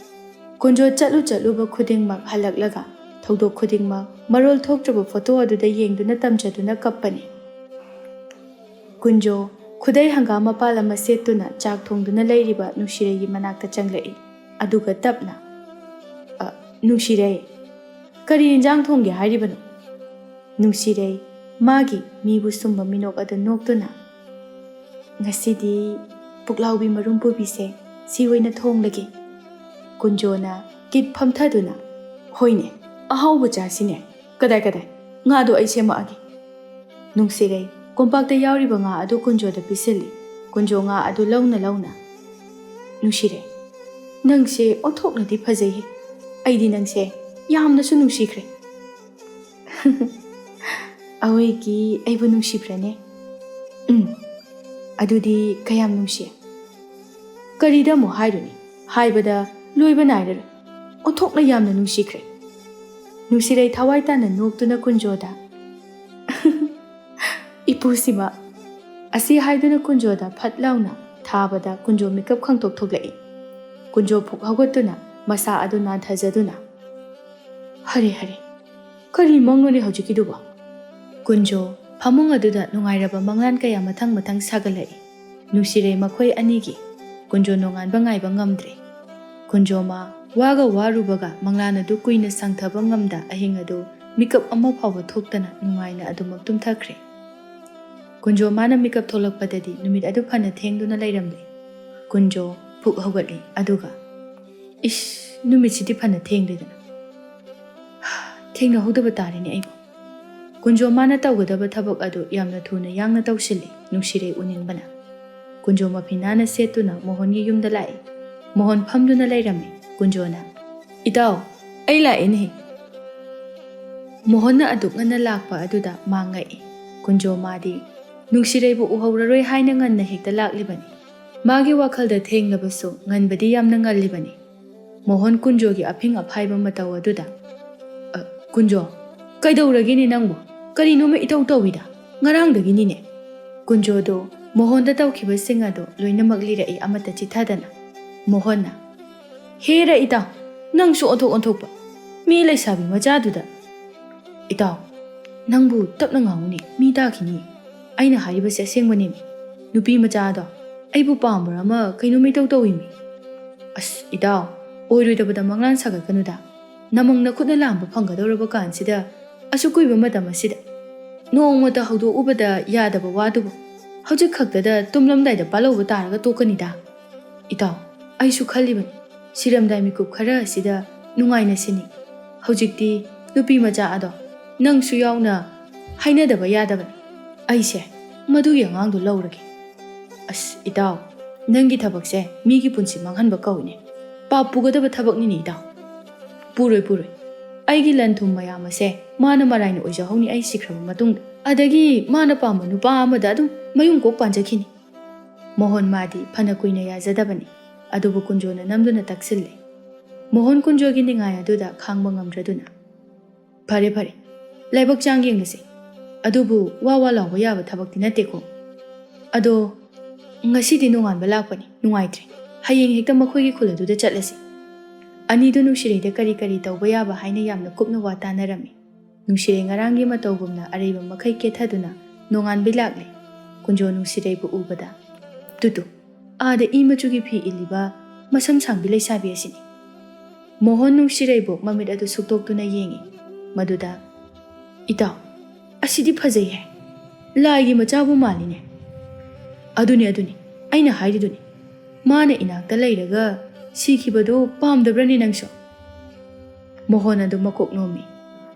Kunjo ꯆꯠꯂꯨꯕ ꯈꯨꯗꯤꯡꯃꯛ ꯍꯜꯂꯛꯂꯒ ꯊꯧꯗꯣꯛ ꯈꯨꯗꯤꯡꯃꯛ ꯃꯔꯣꯜ ꯊꯣꯛꯇ꯭ꯔꯕ photo ꯑꯗꯨꯗ ꯌꯦꯡꯗꯨꯅ ꯇꯝꯖꯗꯨꯅ ꯀꯞꯄꯅꯤ꯫ ꯀꯨꯟꯖꯣ ꯈꯨꯗꯩ ꯍꯪꯒꯥꯝ ꯃꯄꯥꯜ ꯑꯃ ꯁꯦꯠꯇꯨꯅ ꯆꯥꯛ ꯊꯣꯡꯗꯨꯅ ꯂꯩꯔꯤꯕ ꯅꯨꯡꯁꯤꯔꯩꯒꯤ ꯃꯅꯥꯛꯇ ꯆꯪꯂꯛꯏ꯫ ꯑꯗꯨꯒ ꯇꯞꯅ "ꯅꯨꯡꯁꯤꯔꯩ, ꯀꯔꯤ ꯏꯟꯖꯥꯡ ꯊꯣꯡꯒꯦ ꯍꯥꯏꯔꯤꯕꯅꯣ?" ꯅꯨꯡꯁꯤꯔꯩ ꯃꯥꯒꯤ ꯃꯤꯕꯨ ꯁꯨꯝꯕ ꯃꯤꯅꯣꯛ ꯑꯗꯨ ꯅꯣꯛꯇꯨꯅ "ꯉꯁꯤꯗꯤ ꯄꯨꯛꯂꯥꯎꯕꯤ ꯃꯔꯨꯝ ꯄꯨꯕꯤꯁꯦ ꯁꯤ ꯑꯣꯏꯅ ꯊꯣꯡꯂꯒꯦ." ꯀꯨꯟꯖꯣꯅ ꯀꯤꯠ ꯐꯝꯊꯗꯨꯅ "ꯍꯣꯏꯅꯦ, ꯑꯍꯥꯎꯕ ꯆꯥꯁꯤꯅꯦ. ꯀꯗꯥꯏ ꯉꯥꯗꯣ ꯑꯩ ꯁꯦꯝꯃꯛꯑꯒꯦ." ꯅꯨꯡꯁꯤꯔꯩ ꯀꯣꯝꯄꯥꯛꯇ ꯌꯥꯎꯔꯤꯕ ꯉꯥ ꯑꯗꯨ ꯀꯨꯟꯖꯣꯗ ꯄꯤꯁꯤꯜꯂꯤ꯫ ꯀꯨꯟꯖꯣ ꯉꯥ ꯑꯗꯨ ꯂꯧꯅ "ꯅꯨꯡꯁꯤꯔꯩ, ꯅꯪꯁꯦ ꯑꯣꯟꯊꯣꯛꯅꯗꯤ ꯐꯖꯩꯍꯦ. ꯑꯩꯗꯤ ꯅꯪꯁꯦ ꯌꯥꯝꯅꯁꯨ ꯅꯨꯡꯁꯤꯈ꯭ꯔꯦ." "ꯑꯋꯣꯏꯒꯤ ꯑꯩꯕꯨ ꯅꯨꯡꯁꯤꯕ꯭ꯔꯅꯦ?" "ꯑꯗꯨꯗꯤ ꯀꯌꯥꯝ ꯅꯨꯡꯁꯤ?" "ꯀꯔꯤꯗ ꯑꯃꯨꯛ ꯍꯥꯏꯔꯨꯅꯤ, ꯍꯥꯏꯕꯗ ꯂꯣꯏꯕ ナꯏꯔꯔꯣꯏ. ꯑꯣꯟꯊꯣꯛꯅ ꯌꯥꯝꯅ ꯅꯨꯡꯁꯤꯈ꯭ꯔꯦ." ꯅꯨꯡꯁꯤꯔꯩ ꯊꯋꯥꯏ ꯇꯥꯅ ꯅꯣꯛꯇꯨꯅ ꯀꯨꯟꯖꯣꯗ "ꯏꯄꯨꯁꯤꯃ." ꯑꯁꯤ ꯍꯥꯏꯗꯨꯅ ꯀꯨꯟꯖꯣꯗ ꯐꯠ ꯂꯥꯎꯅ ꯊꯥꯕꯗ ꯀꯨꯟꯖꯣ ꯃꯤꯀꯞ ꯈꯪꯇꯣꯛ ꯊꯣꯛꯂꯛꯏ꯫ ꯀꯨꯟꯖꯣ ꯐꯨꯛ ꯍꯧꯒꯠꯇꯨꯅ ꯃꯁꯥ ꯑꯗꯨ ꯅꯥꯟꯊꯖꯗꯨꯅ "ꯍꯔꯦ, ꯀꯔꯤ ꯃꯪꯅꯣꯅꯦ ꯍꯧꯖꯤꯛꯀꯤꯗꯨꯕꯣ?" ꯀꯨꯟꯖꯣ ꯐꯃꯨꯡ ꯑꯗꯨꯗ ꯅꯨꯡꯉꯥꯏꯔꯕ ꯃꯪꯂꯥꯟ ꯀꯌꯥ ꯃꯊꯪ ꯁꯥꯒꯠꯂꯛꯏ꯫ ꯅꯨꯡꯁꯤꯔꯩ ꯃꯈꯣꯏ ꯑꯅꯤꯒꯤ ꯀꯨꯟꯖꯣ ꯅꯣꯡꯉꯥꯟꯕ ꯉꯥꯏꯕ ꯉꯝꯗ꯭ꯔꯦ꯫ ꯀꯨꯟꯖꯣ ꯃꯥ ꯋꯥꯒ ꯋꯥꯔꯨꯕꯒ ꯃꯪꯂꯥꯟ ꯑꯗꯨ ꯀꯨꯏꯅ ꯁꯥꯡꯊꯕ ꯉꯝꯗ ꯑꯍꯤꯡ ꯑꯗꯨ ꯃꯤꯀꯞ ꯑꯃ ꯐꯥꯎꯕ ꯊꯣꯛꯇꯅ ꯅꯨꯡꯉꯥꯏꯅ ꯑꯗꯨꯃꯛ ꯇꯨꯝꯊꯈ꯭ꯔꯦ꯫ ꯀꯨꯟꯖꯣ ꯃꯥꯅ ꯃꯤꯀꯞ ꯊꯣꯛꯂꯛꯄꯗꯗꯤ ꯅꯨꯃꯤꯠ ꯑꯗꯨ ꯐꯅ ꯊꯦꯡꯗꯨꯅ ꯂꯩꯔꯝꯂꯦ꯫ ꯀꯨꯟꯖꯣ ꯐꯨꯛ ꯍꯧꯒꯠꯂꯤ ꯑꯗꯨꯒ "ꯏꯁ, ꯅꯨꯃꯤꯠꯁꯤꯗꯤ ꯐꯅ ꯊꯦꯡꯂꯦꯗꯅ. ꯊꯦꯡꯅꯍꯧꯗꯕ ꯇꯥꯔꯦꯅꯦ ꯑꯩꯕꯨ." ꯀꯨꯟꯖꯣ ꯃꯥꯅ ꯇꯧꯒꯗꯕ ꯊꯕꯛ ꯑꯗꯨ ꯌꯥꯝꯅ ꯊꯨꯅ ꯌꯥꯡꯅ ꯇꯧꯁꯤꯜꯂꯤ꯫ ꯅꯨꯡꯁꯤꯔꯩ ꯎꯅꯤꯡꯕꯅ ꯀꯨꯟꯖꯣ ꯃꯐꯤ ꯅꯥꯟꯅ ꯁꯦꯠꯇꯨꯅ ꯃꯣꯍꯣꯟꯒꯤ ꯌꯨꯝꯗ ꯂꯥꯛꯏ꯫ ꯃꯣꯍꯣꯟ ꯐꯝꯗꯨꯅ ꯂꯩꯔꯝꯃꯤ꯫ ꯀꯨꯟꯖꯣꯅ "ꯏꯇꯥꯎ, ꯑꯩ ꯂꯥꯛꯑꯦꯅꯦꯍꯦ." ꯃꯣꯍꯣꯟꯅ ꯑꯗꯨꯛ ꯉꯟꯅ ꯂꯥꯛꯄ ꯑꯗꯨꯗ ꯃꯥ ꯉꯛꯏ꯫ ꯀꯨꯟꯖꯣ ꯃꯥꯗꯤ ꯅꯨꯡꯁꯤꯔꯩꯕꯨ ꯎꯍꯧꯔꯔꯣꯏ ꯍꯥꯏꯅ ꯉꯟꯅ ꯍꯦꯛꯇ ꯂꯥꯛꯂꯤꯕꯅꯤ꯫ ꯃꯥꯒꯤ ꯋꯥꯈꯜꯗ ꯊꯦꯡꯂꯕꯁꯨ ꯉꯟꯕꯗꯤ ꯌꯥꯝꯅ ꯉꯜꯂꯤꯕꯅꯤ꯫ ꯃꯣꯍꯣꯟ ꯀꯨꯟꯖꯣꯒꯤ ꯑꯐꯤꯡ ꯑꯐꯥꯏꯕ ꯃꯇꯧ ꯑꯗꯨꯗ "ꯀꯨꯟꯖꯣ, ꯀꯩꯗꯧꯔꯒꯦꯅꯦ ꯅꯪꯕꯨ? ꯀꯔꯤꯅꯣꯃ ꯏꯇꯧ ꯇꯧꯏꯗ. ꯉꯔꯥꯡꯗꯒꯤꯅꯤꯅꯦ." ꯀꯨꯟꯖꯣꯗꯣ ꯃꯣꯍꯣꯟꯗ ꯇꯧꯈꯤꯕꯁꯤꯡ ꯑꯗꯨ ꯂꯣꯏꯅꯃꯛ ꯂꯤꯔꯛꯏ ꯑꯃꯠꯇ ꯆꯤꯠꯊꯗꯅ꯫ ꯃꯣꯍꯣꯟꯅ "ꯍꯦꯔ ꯏꯇꯥꯎ, ꯅꯪꯁꯨ ꯑꯣꯟꯊꯣꯛꯄ. ꯃꯤ ꯂꯩꯁꯥꯕꯤ ꯃꯆꯥꯗꯨꯗ." "ꯏꯇꯥꯎ, ꯅꯪꯕꯨ ꯇꯞꯅ ꯉꯥꯡꯉꯨꯅꯦ, ꯃꯤ ꯇꯥꯈꯤꯅꯤ. ꯑꯩꯅ ꯍꯥꯏꯔꯤꯕꯁꯦ ꯑꯁꯦꯡꯕꯅꯦꯃꯤ. ꯅꯨꯄꯤ ꯃꯆꯥꯗꯣ ꯑꯩꯕꯨ ꯄꯥꯝꯕ꯭ꯔꯥ ꯑꯃ ꯀꯩꯅꯣꯝ ꯏꯇꯧ ꯇꯧꯏꯃꯤ." "ꯑꯁ ꯏꯇꯥꯎ, ꯑꯣꯏꯔꯣꯏꯗꯕꯗ ꯃꯪꯂꯥꯟ ꯁꯥꯒꯠꯀꯅꯨꯗ. ꯅꯃꯪ ꯅꯈꯨꯠꯅ ꯂꯥꯝꯕ ꯐꯪꯒꯗꯧꯔꯕ ꯀꯥꯟꯁꯤꯗ ꯑꯁꯨꯛ ꯀꯨꯏꯕ ꯃꯇꯝ ꯑꯁꯤꯗ ꯅꯣꯡꯃꯇ ꯍꯧꯗꯣꯛꯎꯕꯗ ꯌꯥꯗꯕ ꯋꯥꯗꯨꯕꯨ ꯍꯧꯖꯤꯛ ꯈꯛꯇꯗ ꯇꯨꯝꯂꯝꯗꯥꯏꯗ ꯄꯥꯜꯍꯧꯕ ꯇꯥꯔꯒ ꯇꯣꯛꯀꯅꯤꯗ." "ꯏꯇꯥꯎ, ꯑꯩꯁꯨ ꯈꯜꯂꯤꯕꯅꯤ. ꯁꯤꯔꯝꯗꯥꯏ ꯃꯤꯀꯨꯞ ꯈꯔ ꯑꯁꯤꯗ ꯅꯨꯡꯉꯥꯏꯅ ꯁꯤꯅꯤ. ꯍꯧꯖꯤꯛꯇꯤ ꯅꯨꯄꯤ ꯃꯆꯥ ꯑꯗꯣ ꯅꯪꯁꯨ ꯌꯥꯎꯅ ꯍꯥꯏꯅꯗꯕ ꯌꯥꯗꯕꯅꯤ. ꯑꯩꯁꯦ ꯃꯗꯨꯒꯤ ꯑꯉꯥꯡꯗꯣ ꯂꯧꯔꯒꯦ." "ꯑꯁ ꯏꯇꯥꯎ, ꯅꯪꯒꯤ ꯊꯕꯛꯁꯦ ꯃꯤꯒꯤ ꯄꯨꯟꯁꯤ ꯃꯥꯡꯍꯟꯕ ꯀꯧꯏꯅꯦ. ꯄꯥꯞ ꯄꯨꯒꯗꯕ ꯊꯕꯛꯅꯤꯅꯦ ꯏꯇꯥꯎ." "ꯄꯨꯔꯣꯏ. ꯑꯩꯒꯤ ꯂꯟ ꯊꯨꯝ ꯃꯌꯥꯝ ꯑꯁꯦ ꯃꯥꯅ ꯃꯔꯥꯏꯅ ꯑꯣꯏꯖꯍꯧꯅꯤ ꯑꯩ ꯁꯤꯈ꯭ꯔꯕ ꯃꯇꯨꯡꯗ. ꯑꯗꯒꯤ ꯃꯥꯅ ꯄꯥꯝꯕ ꯅꯨꯄꯥ ꯑꯃꯗ ꯑꯗꯨꯝ ꯃꯌꯨꯝ ꯀꯣꯛ ꯄꯥꯟꯖꯈꯤꯅꯤ." ꯃꯣꯍꯣꯟ ꯃꯥꯗꯤ ꯐꯅ ꯀꯨꯏꯅ ꯌꯥꯖꯗꯕꯅꯤ꯫ ꯑꯗꯨꯕꯨ ꯀꯨꯟꯖꯣꯅ ꯅꯝꯗꯨꯅ ꯇꯛꯁꯤꯜꯂꯦ꯫ ꯃꯣꯍꯣꯟ ꯀꯨꯟꯖꯣꯒꯤ ꯅꯤꯡꯉꯥꯏ ꯑꯗꯨꯗ ꯈꯥꯡꯕ ꯉꯝꯗ꯭ꯔꯗꯨꯅ "ꯐꯔꯦ, ꯂꯥꯏꯕꯛ ꯆꯥꯡ ꯌꯦꯡꯂꯁꯤ. ꯑꯗꯨꯕꯨ ꯋꯥ ꯂꯥꯎꯕ ꯌꯥꯕ ꯊꯕꯛꯇꯤ ꯅꯠꯇꯦꯀꯣ. ꯑꯗꯣ ꯉꯁꯤꯗꯤ ꯅꯣꯡꯉꯥꯟꯕ ꯂꯥꯛꯄꯅꯤ, ꯅꯨꯡꯉꯥꯏꯇ꯭ꯔꯦ. ꯍꯌꯦꯡ ꯍꯦꯛꯇ ꯃꯈꯣꯏꯒꯤ ꯈꯨꯜ ꯑꯗꯨꯗ ꯆꯠꯂꯁꯤ." ꯑꯅꯤꯗꯨ ꯅꯨꯡꯁꯤꯔꯩꯗ ꯀꯔꯤ ꯇꯧꯕ ꯌꯥꯕ ꯍꯥꯏꯅ ꯌꯥꯝꯅ ꯀꯨꯞꯅ ꯋꯥ ꯇꯥꯅꯔꯝꯃꯤ꯫ ꯅꯨꯡꯁꯤꯔꯩ ꯉꯔꯥꯡꯒꯤ ꯃꯇꯧꯒꯨꯝꯅ ꯑꯔꯩꯕ ꯃꯈꯩ ꯀꯦꯊꯗꯨꯅ ꯅꯣꯡꯉꯥꯟꯕꯤ ꯂꯥꯛꯂꯦ꯫ ꯀꯨꯟꯖꯣ ꯅꯨꯡꯁꯤꯔꯩꯕꯨ ꯎꯕꯗ "ꯇꯨꯇꯨ, ꯑꯥꯗ ꯏ ꯃꯆꯨꯒꯤ ꯐꯤ ꯏꯜꯂꯤꯕ ꯃꯁꯝ ꯁꯥꯡꯕꯤ ꯂꯩꯁꯥꯕꯤ ꯑꯁꯤꯅꯤ." ꯃꯣꯍꯣꯟ ꯅꯨꯡꯁꯤꯔꯩꯕꯨ ꯃꯃꯤꯠ ꯑꯗꯨ ꯁꯨꯛꯇꯣꯛꯇꯨꯅ ꯌꯦꯡꯉꯤ꯫ ꯃꯗꯨꯗ "ꯏꯇꯥꯎ, ꯑꯁꯤꯗꯤ ꯐꯖꯩꯍꯦ. ꯂꯥꯏꯒꯤ ꯃꯆꯥꯕꯨ ꯃꯥꯜꯂꯤꯅꯦ." ꯑꯗꯨꯅꯤ, ꯑꯩꯅ ꯍꯥꯏꯔꯤꯗꯨꯅꯤ. ꯃꯥꯅ ꯏꯅꯥꯛꯇ ꯂꯩꯔꯒ ꯁꯤꯈꯤꯕꯗꯨ ꯄꯥꯝꯗꯕ꯭ꯔꯅꯦ ꯅꯪꯁꯨ?" ꯃꯣꯍꯣꯟ ꯑꯗꯨ ꯃꯀꯣꯛ ꯅꯣꯝꯃꯤ꯫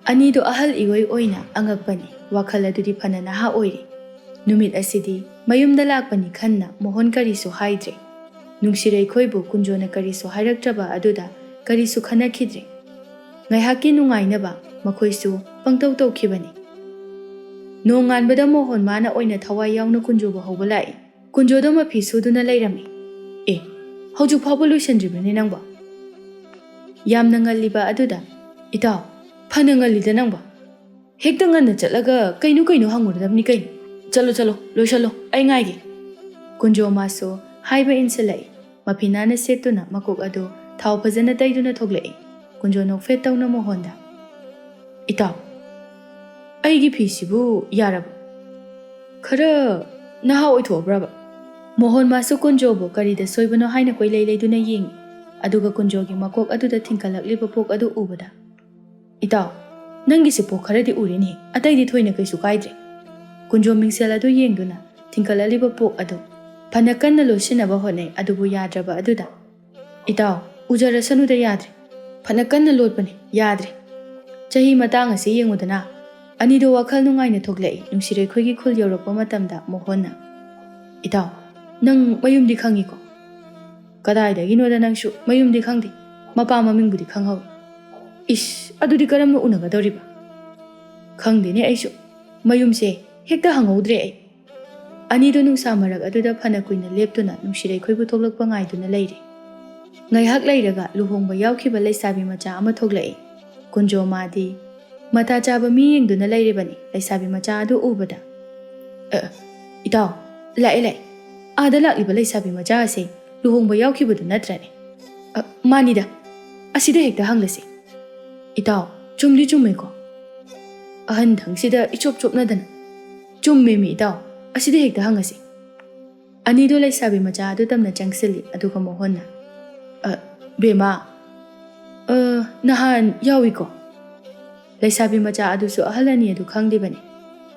ꯑꯅꯤꯗꯨ ꯑꯍꯜ ꯏꯑꯣꯏ ꯑꯣꯏꯅ ꯑꯉꯛꯄꯅꯤ꯫ ꯋꯥꯈꯜ ꯑꯗꯨꯗꯤ ꯐꯅ ꯅꯍꯥ ꯑꯣꯏꯔꯤ꯫ ꯅꯨꯃꯤꯠ ꯑꯁꯤꯗꯤ ꯃꯌꯨꯝꯗ ꯂꯥꯛꯄꯅꯤ ꯈꯟꯅ ꯃꯣꯍꯣꯟ ꯀꯔꯤꯁꯨ ꯍꯥꯏꯗ꯭ꯔꯦ꯫ ꯅꯨꯡꯁꯤꯔꯩ ꯈꯣꯏꯕꯨ ꯀꯨꯟꯖꯣꯅ ꯀꯔꯤꯁꯨ ꯍꯥꯏꯔꯛꯇ꯭ꯔꯕ ꯑꯗꯨꯗ ꯀꯔꯤꯁꯨ ꯈꯟꯅꯈꯤꯗ꯭ꯔꯦ꯫ ꯉꯥꯏꯍꯥꯛꯀꯤ ꯅꯨꯡꯉꯥꯏꯅꯕ ꯃꯈꯣꯏꯁꯨ ꯄꯪꯇꯧ ꯇꯧꯈꯤꯕꯅꯤ꯫ ꯅꯣꯡꯉꯥꯟꯕꯗ ꯃꯣꯍꯣꯟ ꯃꯥꯅ ꯑꯣꯏꯅ ꯊꯋꯥꯏ ꯌꯥꯎꯅ ꯀꯨꯟꯖꯣꯕꯨ ꯍꯧꯕ ꯂꯥꯛꯏ꯫ ꯀꯨꯟꯖꯣꯗ ꯃꯐꯤ ꯁꯨꯗꯨꯅ ꯂꯩꯔꯝꯃꯤ꯫ "ꯑꯦ, ꯍꯧꯖꯤꯛ ꯐꯥꯎꯕ ꯂꯣꯏꯁꯤꯟꯗ꯭ꯔꯤꯕꯅꯦ ꯅꯪꯕꯣ?" ꯌꯥꯝꯅ ꯉꯜꯂꯤꯕ ꯑꯗꯨꯗ "ꯏꯇꯥꯎ, ꯐꯅ ꯉꯜꯂꯤꯗ ꯅꯪꯕꯣ. ꯍꯦꯛꯇ ꯉꯟꯅ ꯆꯠꯂꯒ ꯀꯩꯅꯣ ꯍꯪꯉꯨꯔꯗꯕꯅꯤ ꯀꯩꯅꯣ. ꯆꯠꯂꯣ, ꯂꯣꯏꯁꯜꯂꯣ, ꯑꯩ ꯉꯥꯏꯒꯦ." ꯀꯨꯟꯖꯣ ꯃꯥꯁꯨ ꯍꯥꯏꯕ ꯏꯟꯁꯤꯜꯂꯛꯏ꯫ ꯃꯐꯤ ꯅꯥꯟꯅ ꯁꯦꯠꯇꯨꯅ ꯃꯀꯣꯛ ꯑꯗꯨ ꯊꯥꯎ ꯐꯖꯅ ꯇꯩꯗꯨꯅ ꯊꯣꯛꯂꯛꯏ ꯀꯨꯟꯖꯣ ꯅꯣꯛꯐꯦꯠ ꯇꯧꯅ ꯃꯣꯍꯣꯟꯗ ꯏꯇꯥꯎ ꯑꯩꯒꯤ ꯐꯤꯁꯤꯕꯨ ꯌꯥꯔꯕ ꯈꯔ ꯅꯍꯥ ꯑꯣꯏꯊꯣꯛꯑꯕ꯭ꯔꯕ ꯃꯣꯍꯣꯟ ꯃꯥꯁꯨ ꯀꯨꯟꯖꯣꯕꯨ ꯀꯔꯤꯗ ꯁꯣꯏꯕꯅꯣ ꯍꯥꯏꯅ ꯀꯣꯏꯂꯩ ꯂꯩꯗꯨꯅ ꯌꯦꯡꯉꯤ ꯑꯗꯨꯒ ꯀꯨꯟꯖꯣꯒꯤ ꯃꯀꯣꯛ ꯑꯗꯨꯗ ꯊꯤꯡꯀꯠꯂꯛꯂꯤꯕ ꯄꯣꯛ ꯑꯗꯨ ꯎꯕꯗ ꯏꯇꯥꯎ ꯅꯪꯒꯤꯁꯤ ꯄꯣꯛ ꯈꯔꯗꯤ ꯎꯔꯦꯅꯦ ꯑꯇꯩꯗꯤ ꯊꯣꯏꯅ ꯀꯩꯁꯨ ꯀꯥꯏꯗ꯭ꯔꯦ ꯀꯨꯟꯖꯣ ꯃꯤꯡꯁꯦꯜ ꯑꯗꯨ ꯌꯦꯡꯗꯨꯅ ꯊꯤꯡꯀꯠꯂꯛꯂꯤꯕ ꯄꯣꯛ ꯑꯗꯨ ꯐꯅ ꯀꯟꯅ ꯂꯣꯠꯁꯤꯟꯅꯕ ꯍꯣꯠꯅꯩ ꯑꯗꯨꯕꯨ ꯌꯥꯗ꯭ꯔꯕ ꯑꯗꯨꯗ ꯏꯇꯥꯎ ꯎꯖꯔꯁꯅꯨꯗ ꯌꯥꯗ꯭ꯔꯦ ꯐꯅ ꯀꯟꯅ ꯂꯣꯠꯄꯅꯤ ꯌꯥꯗ꯭ꯔꯦ ꯆꯍꯤ ꯃꯇꯥꯡ ꯑꯁꯤ ꯌꯦꯡꯉꯨꯗꯅ ꯑꯅꯤꯗꯣ ꯋꯥꯈꯜ ꯅꯨꯡꯉꯥꯏꯅ ꯊꯣꯛꯂꯛꯏ ꯅꯨꯡꯁꯤꯔꯩꯈꯣꯏꯒꯤ ꯈꯨꯜ ꯌꯧꯔꯛꯄ ꯃꯇꯝꯗ ꯃꯣꯍꯣꯟꯅ ꯏꯇꯥꯎ ꯅꯪ ꯃꯌꯨꯝꯗꯤ ꯈꯪꯉꯤꯀꯣ ꯀꯗꯥꯏꯗꯒꯤꯅꯣꯗ ꯅꯪꯁꯨ ꯃꯌꯨꯝꯗꯤ ꯈꯪꯗꯦ ꯃꯄꯥ ꯃꯃꯤꯡꯕꯨꯗꯤ ꯈꯪꯍꯧꯏ ꯏꯁ ꯑꯗꯨꯗꯤ ꯀꯔꯝꯅ ꯎꯅꯒꯗꯧꯔꯤꯕ ꯈꯪꯗꯦꯅꯦ ꯑꯩꯁꯨ ꯃꯌꯨꯝꯁꯦ ꯍꯦꯛꯇ ꯍꯪꯍꯧꯗ꯭ꯔꯦ ꯑꯩ ꯑꯅꯤꯗꯣ ꯅꯨꯡꯁꯥ ꯃꯔꯛ ꯑꯗꯨꯗ ꯐꯅ ꯀꯨꯏꯅ ꯂꯦꯞꯇꯨꯅ ꯅꯨꯡꯁꯤꯔꯩꯈꯣꯏꯕꯨ ꯊꯣꯛꯂꯛꯄ ꯉꯥꯏꯗꯨꯅ ꯂꯩꯔꯦ ꯉꯥꯏꯍꯥꯛ ꯂꯩꯔꯒ ꯂꯨꯍꯣꯡꯕ ꯌꯥꯎꯈꯤꯕ ꯂꯩꯁꯥꯕꯤ ꯃꯆꯥ ꯑꯃ ꯊꯣꯛꯂꯛꯏ ꯀꯨꯟꯖꯣ ꯃꯥꯗꯤ ꯃꯇꯥ ꯆꯥꯕ ꯃꯤ ꯌꯦꯡꯗꯨꯅ ꯂꯩꯔꯤꯕꯅꯤ ꯂꯩꯁꯥꯕꯤ ꯃꯆꯥ ꯑꯗꯨ ꯎꯕꯗ ꯏꯇꯥꯎ ꯂꯥꯛꯑꯦ ꯑꯥꯗ ꯂꯥꯛꯂꯤꯕ ꯂꯩꯁꯥꯕꯤ ꯃꯆꯥ ꯑꯁꯤ ꯂꯨꯍꯣꯡꯕ ꯌꯥꯎꯈꯤꯕꯗꯨ ꯅꯠꯇ꯭ꯔꯅꯦ ꯃꯥꯅꯤꯗ ꯑꯁꯤꯗ ꯍꯦꯛꯇ ꯍꯪꯂꯁꯤ ꯏꯇꯥꯎ ꯆꯨꯝꯗꯤ ꯆꯨꯝꯃꯦꯀꯣ ꯑꯍꯟꯊꯪꯁꯤꯗ ꯏꯆꯣꯞ ꯆꯣꯞꯅꯗꯅ ꯆꯨꯝꯃꯦꯃꯤ ꯏꯇꯥꯎ ꯑꯁꯤꯗ ꯍꯦꯛꯇ ꯍꯪꯉꯁꯤ ꯑꯅꯤꯗꯣ ꯂꯩꯁꯥꯕꯤ ꯃꯆꯥ ꯑꯗꯨ ꯇꯝꯅ ꯆꯪꯁꯤꯜꯂꯤ ꯑꯗꯨꯒ ꯃꯣꯍꯣꯟꯅ ꯕꯦꯃꯥ ꯅꯍꯥꯟ ꯌꯥꯎꯏꯀꯣ ꯂꯩꯁꯥꯕꯤ ꯃꯆꯥ ꯑꯗꯨꯁꯨ ꯑꯍꯜ ꯑꯅꯤ ꯑꯗꯨ ꯈꯪꯂꯤꯕꯅꯤ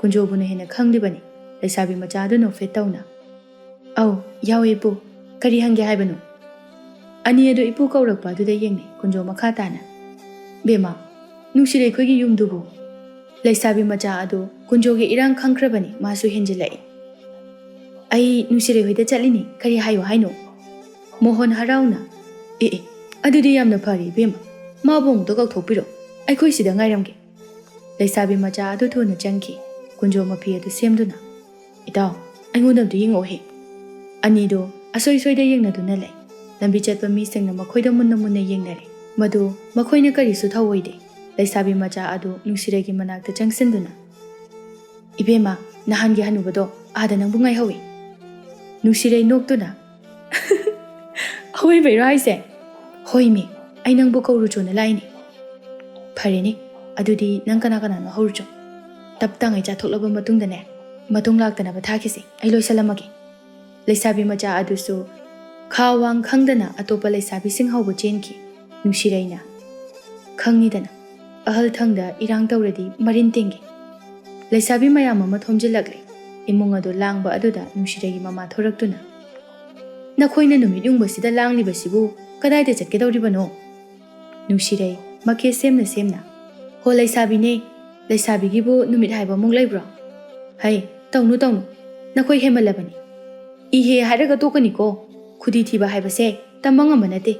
ꯀꯨꯟꯖꯣꯕꯨꯅ ꯍꯦꯟꯅ ꯈꯪꯂꯤꯕꯅꯤ ꯂꯩꯁꯥꯕꯤ ꯃꯆꯥ ꯑꯗꯨ ꯅꯣꯛꯐꯦꯠ ꯇꯧꯅ ꯑꯧ ꯌꯥꯎꯏ ꯏꯄꯨ ꯀꯔꯤ ꯍꯪꯒꯦ ꯍꯥꯏꯕꯅꯣ ꯑꯅꯤ ꯑꯗꯨ ꯏꯄꯨ ꯀꯧꯔꯛꯄ ꯑꯗꯨꯗ ꯌꯦꯡꯅꯩ ꯀꯨꯟꯖꯣ ꯃꯈꯥ ꯇꯥꯅ ꯕꯦꯃꯥ ꯅꯨꯡꯁꯤꯔꯩꯈꯣꯏꯒꯤ ꯌꯨꯝꯗꯨꯕꯨ ꯂꯩꯁꯥꯕꯤ ꯃꯆꯥ ꯑꯗꯨ ꯀꯨꯟꯖꯣꯒꯤ ꯏꯔꯥꯡ ꯈꯪꯈ꯭ꯔꯕꯅꯤ ꯃꯥꯁꯨ ꯍꯦꯟꯖꯤꯜꯂꯛꯏ ꯑꯩ ꯅꯨꯡꯁꯤꯔꯩꯍꯣꯏꯗ ꯆꯠꯂꯤꯅꯤ ꯀꯔꯤ ꯍꯥꯏꯌꯣ ꯍꯥꯏꯅꯣ ꯃꯣꯍꯣꯟ ꯍꯔꯥꯎꯅ ꯑꯦ ꯑꯗꯨꯗꯤ ꯌꯥꯝꯅ ꯐꯔꯦ ꯏꯕꯦꯝꯃ ꯃꯥꯕꯨ ꯑꯃꯨꯛꯇ ꯀꯧꯊꯣꯛꯄꯤꯔꯣ ꯑꯩꯈꯣꯏ ꯁꯤꯗ ꯉꯥꯏꯔꯝꯒꯦ ꯂꯩꯁꯥꯕꯤ ꯃꯆꯥ ꯑꯗꯨ ꯊꯨꯅ ꯆꯪꯈꯤ ꯀꯨꯟꯖꯣ ꯃꯐꯤ ꯑꯗꯨ ꯁꯦꯝꯗꯨꯅ ꯏꯇꯥꯎ ꯑꯩꯉꯣꯟꯗ ꯑꯝꯇ ꯌꯦꯡꯉꯛꯑꯣꯍꯦ ꯑꯅꯤꯗꯣ ꯑꯁꯣꯏ ꯁꯣꯏꯗ ꯌꯦꯡꯅꯗꯨꯅ ꯂꯩ ꯂꯝꯕꯤ ꯆꯠꯄ ꯃꯤꯁꯤꯡꯅ ꯃꯈꯣꯏꯗ ꯃꯨꯟꯅ ꯃꯨꯟꯅ ꯌꯦꯡꯅꯔꯦ ꯃꯗꯨ ꯃꯈꯣꯏꯅ ꯀꯔꯤꯁꯨ ꯊꯧꯑꯣꯏꯗꯦ ꯂꯩꯁꯥꯕꯤ ꯃꯆꯥ ꯑꯗꯨ ꯅꯨꯡꯁꯤꯔꯩꯒꯤ ꯃꯅꯥꯛꯇ ꯆꯪꯁꯤꯟꯗꯨꯅ ꯏꯕꯦꯝꯃ ꯅꯍꯥꯟꯒꯤ ꯍꯅꯨꯕꯗꯣ ꯑꯥꯗ ꯅꯪꯕꯨ ꯉꯥꯏꯍꯧꯏ ꯅꯨꯡꯁꯤꯔꯩ ꯅꯣꯛꯇꯨꯅ ꯑꯋꯣꯏꯕꯩꯔꯣ ꯍꯥꯏꯁꯦ ꯍꯣꯏꯃꯤ ꯑꯩ ꯅꯪꯕꯨ ꯀꯧꯔꯨꯆꯣꯅ ꯂꯥꯛꯏꯅꯤ ꯐꯔꯦꯅꯦ ꯑꯗꯨꯗꯤ ꯅꯪ ꯀꯅꯥ ꯀꯅꯥꯅꯣ ꯍꯧꯔꯨꯆꯣ ꯇꯞ ꯇꯥꯡꯉꯩ ꯆꯥꯊꯣꯛꯂꯕ ꯃꯇꯨꯡꯗꯅꯦ ꯃꯇꯨꯡ ꯂꯥꯛꯇꯅꯕ ꯊꯥꯈꯤꯁꯤ ꯑꯩ ꯂꯣꯏꯁꯜꯂꯝꯃꯒꯦ ꯂꯩꯁꯥꯕꯤ ꯃꯆꯥ ꯑꯗꯨꯁꯨ ꯈꯥ ꯋꯥꯡ ꯈꯪꯗꯅ ꯑꯇꯣꯞꯄ ꯂꯩꯁꯥꯕꯤꯁꯤꯡ ꯍꯧꯕ ꯆꯦꯟꯈꯤ ꯅꯨꯡꯁꯤꯔꯩꯅ ꯈꯪꯅꯤꯗꯅ ꯑꯍꯜ ꯊꯪꯗ ꯏꯔꯥꯡ ꯇꯧꯔꯗꯤ ꯃꯔꯤꯟ ꯇꯤꯡꯒꯦ ꯂꯩꯁꯥꯕꯤ ꯃꯌꯥꯝ ꯑꯃ ꯊꯣꯝꯖꯤꯜꯂꯛꯂꯦ ꯏꯃꯨꯡ ꯑꯗꯨ ꯂꯥꯡꯕ ꯑꯗꯨꯗ ꯅꯨꯡꯁꯤꯔꯩꯒꯤ ꯃꯃꯥ ꯊꯣꯔꯛꯇꯨꯅ ꯅꯈꯣꯏꯅ ꯅꯨꯃꯤꯠ ꯌꯨꯡꯕꯁꯤꯗ ꯂꯥꯡꯂꯤꯕꯁꯤꯕꯨ ꯀꯗꯥꯏꯗ ꯆꯠꯀꯗꯧꯔꯤꯕꯅꯣ ꯅꯨꯡꯁꯤꯔꯩ ꯃꯀꯦ ꯁꯦꯝꯅ ꯁꯦꯝꯅ ꯍꯣ ꯂꯩꯁꯥꯕꯤꯅꯦ ꯂꯩꯁꯥꯕꯤꯒꯤꯕꯨ ꯅꯨꯃꯤꯠ ꯍꯥꯏꯕ ꯑꯃꯨꯛ ꯂꯩꯕ꯭ꯔꯣ ꯍꯩ ꯇꯧꯅꯨ ꯅꯈꯣꯏ ꯍꯦꯃꯜꯂꯕꯅꯤ ꯏꯍꯦ ꯍꯥꯏꯔꯒ ꯇꯣꯛꯀꯅꯤꯀꯣ ꯈꯨꯗꯤ ꯊꯤꯕ ꯍꯥꯏꯕꯁꯦ ꯇꯝꯕ ꯉꯝꯕ ꯅꯠꯇꯦ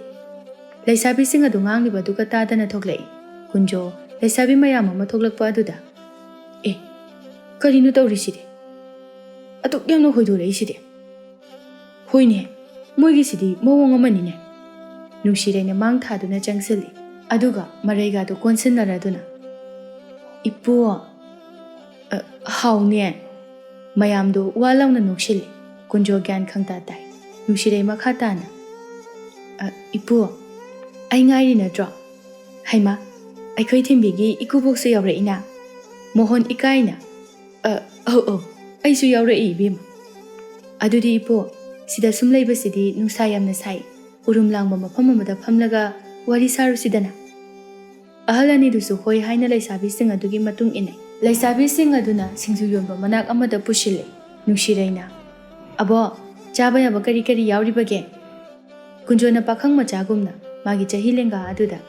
ꯂꯩꯁꯥꯕꯤꯁꯤꯡ ꯑꯗꯨ ꯉꯥꯡꯂꯤꯕꯗꯨꯒ ꯇꯥꯗꯅ ꯊꯣꯛꯂꯛꯏ ꯀꯨꯟꯖꯣ ꯂꯩꯁꯥꯕꯤ ꯃꯌꯥꯝ ꯑꯃ ꯊꯣꯛꯂꯛꯄ ꯑꯗꯨꯗ ꯀꯔꯤꯅꯣ ꯇꯧꯔꯤꯁꯤꯗꯤ ꯑꯗꯨꯛ ꯌꯥꯝꯅ ꯍꯣꯏꯗꯣꯔꯛꯏꯁꯤꯗꯤ ꯍꯣꯏꯅꯦ ꯃꯣꯏꯒꯤꯁꯤꯗꯤ ꯃꯑꯣꯡ ꯑꯃꯅꯤꯅꯦ ꯅꯨꯡꯁꯤꯔꯩꯅ ꯃꯥꯡ ꯊꯥꯗꯨꯅ ꯆꯪꯁꯤꯜꯂꯤ ꯑꯗꯨꯒ ꯃꯔꯩꯒꯥꯗꯨ ꯀꯣꯟꯁꯤꯟꯅꯔꯗꯨꯅ ꯏꯄꯨ ꯍꯥꯎꯅꯦ ꯃꯌꯥꯝꯗꯨ ꯋꯥ ꯂꯥꯎꯅ ꯅꯣꯛꯁꯤꯜꯂꯤ ꯀꯨꯟꯖꯣ ꯒ꯭ꯌꯥꯟ ꯈꯪꯇꯥ ꯇꯥꯏ ꯅꯨꯡꯁꯤꯔꯩ ꯃꯈꯥ ꯇꯥꯅ ꯏꯄꯨ ꯑꯩ ꯉꯥꯏꯔꯤ ꯅꯠꯇ꯭ꯔꯣ ꯍꯩꯃꯥ ꯑꯩꯈꯣꯏ ꯊꯤꯟꯕꯤꯒꯤ ꯏꯀꯨꯕꯣꯛꯁꯨ ꯌꯥꯎꯔꯛꯏꯅ ꯃꯣꯍꯣꯟ ꯏꯀꯥꯏꯅ ꯑꯩꯁꯨ ꯌꯥꯎꯔꯛꯏ ꯏꯕꯦꯝꯃ ꯑꯗꯨꯗꯤ ꯏꯄꯨ ꯁꯤꯗ ꯁꯨꯝ ꯂꯩꯕꯁꯤꯗꯤ ꯅꯨꯡꯁꯥ ꯌꯥꯝꯅ ꯁꯥꯏ ꯎꯔꯨꯝ ꯂꯥꯡꯕ ꯃꯐꯝ ꯑꯃꯗ ꯐꯝꯂꯒ ꯋꯥꯔꯤ ꯁꯥꯔꯨꯁꯤꯗꯅ ꯑꯍꯜ ꯑꯅꯤꯗꯨꯁꯨ ꯍꯣꯏ ꯍꯥꯏꯅ ꯂꯩꯁꯥꯕꯤꯁꯤꯡ ꯑꯗꯨꯒꯤ ꯃꯇꯨꯡ ꯏꯟꯅꯩ ꯂꯩꯁꯥꯕꯤꯁꯤꯡ ꯑꯗꯨꯅ ꯁꯤꯡꯖꯨ ꯌꯣꯟꯕ ꯃꯅꯥꯛ ꯑꯃꯗ ꯄꯨꯁꯤꯜꯂꯤ ꯅꯨꯡꯁꯤꯔꯩꯅ ꯑꯕꯣ ꯆꯥꯕ ꯌꯥꯕ ꯀꯔꯤ ꯀꯔꯤ ꯌꯥꯎꯔꯤꯕꯒꯦ ꯀꯨꯟꯖꯣꯅ ꯄꯥꯈꯪ ꯃꯆꯥꯒꯨꯝꯅ ꯃꯥꯒꯤ ꯆꯍꯤ ꯂꯦꯡꯒꯥ ꯑꯗꯨꯗ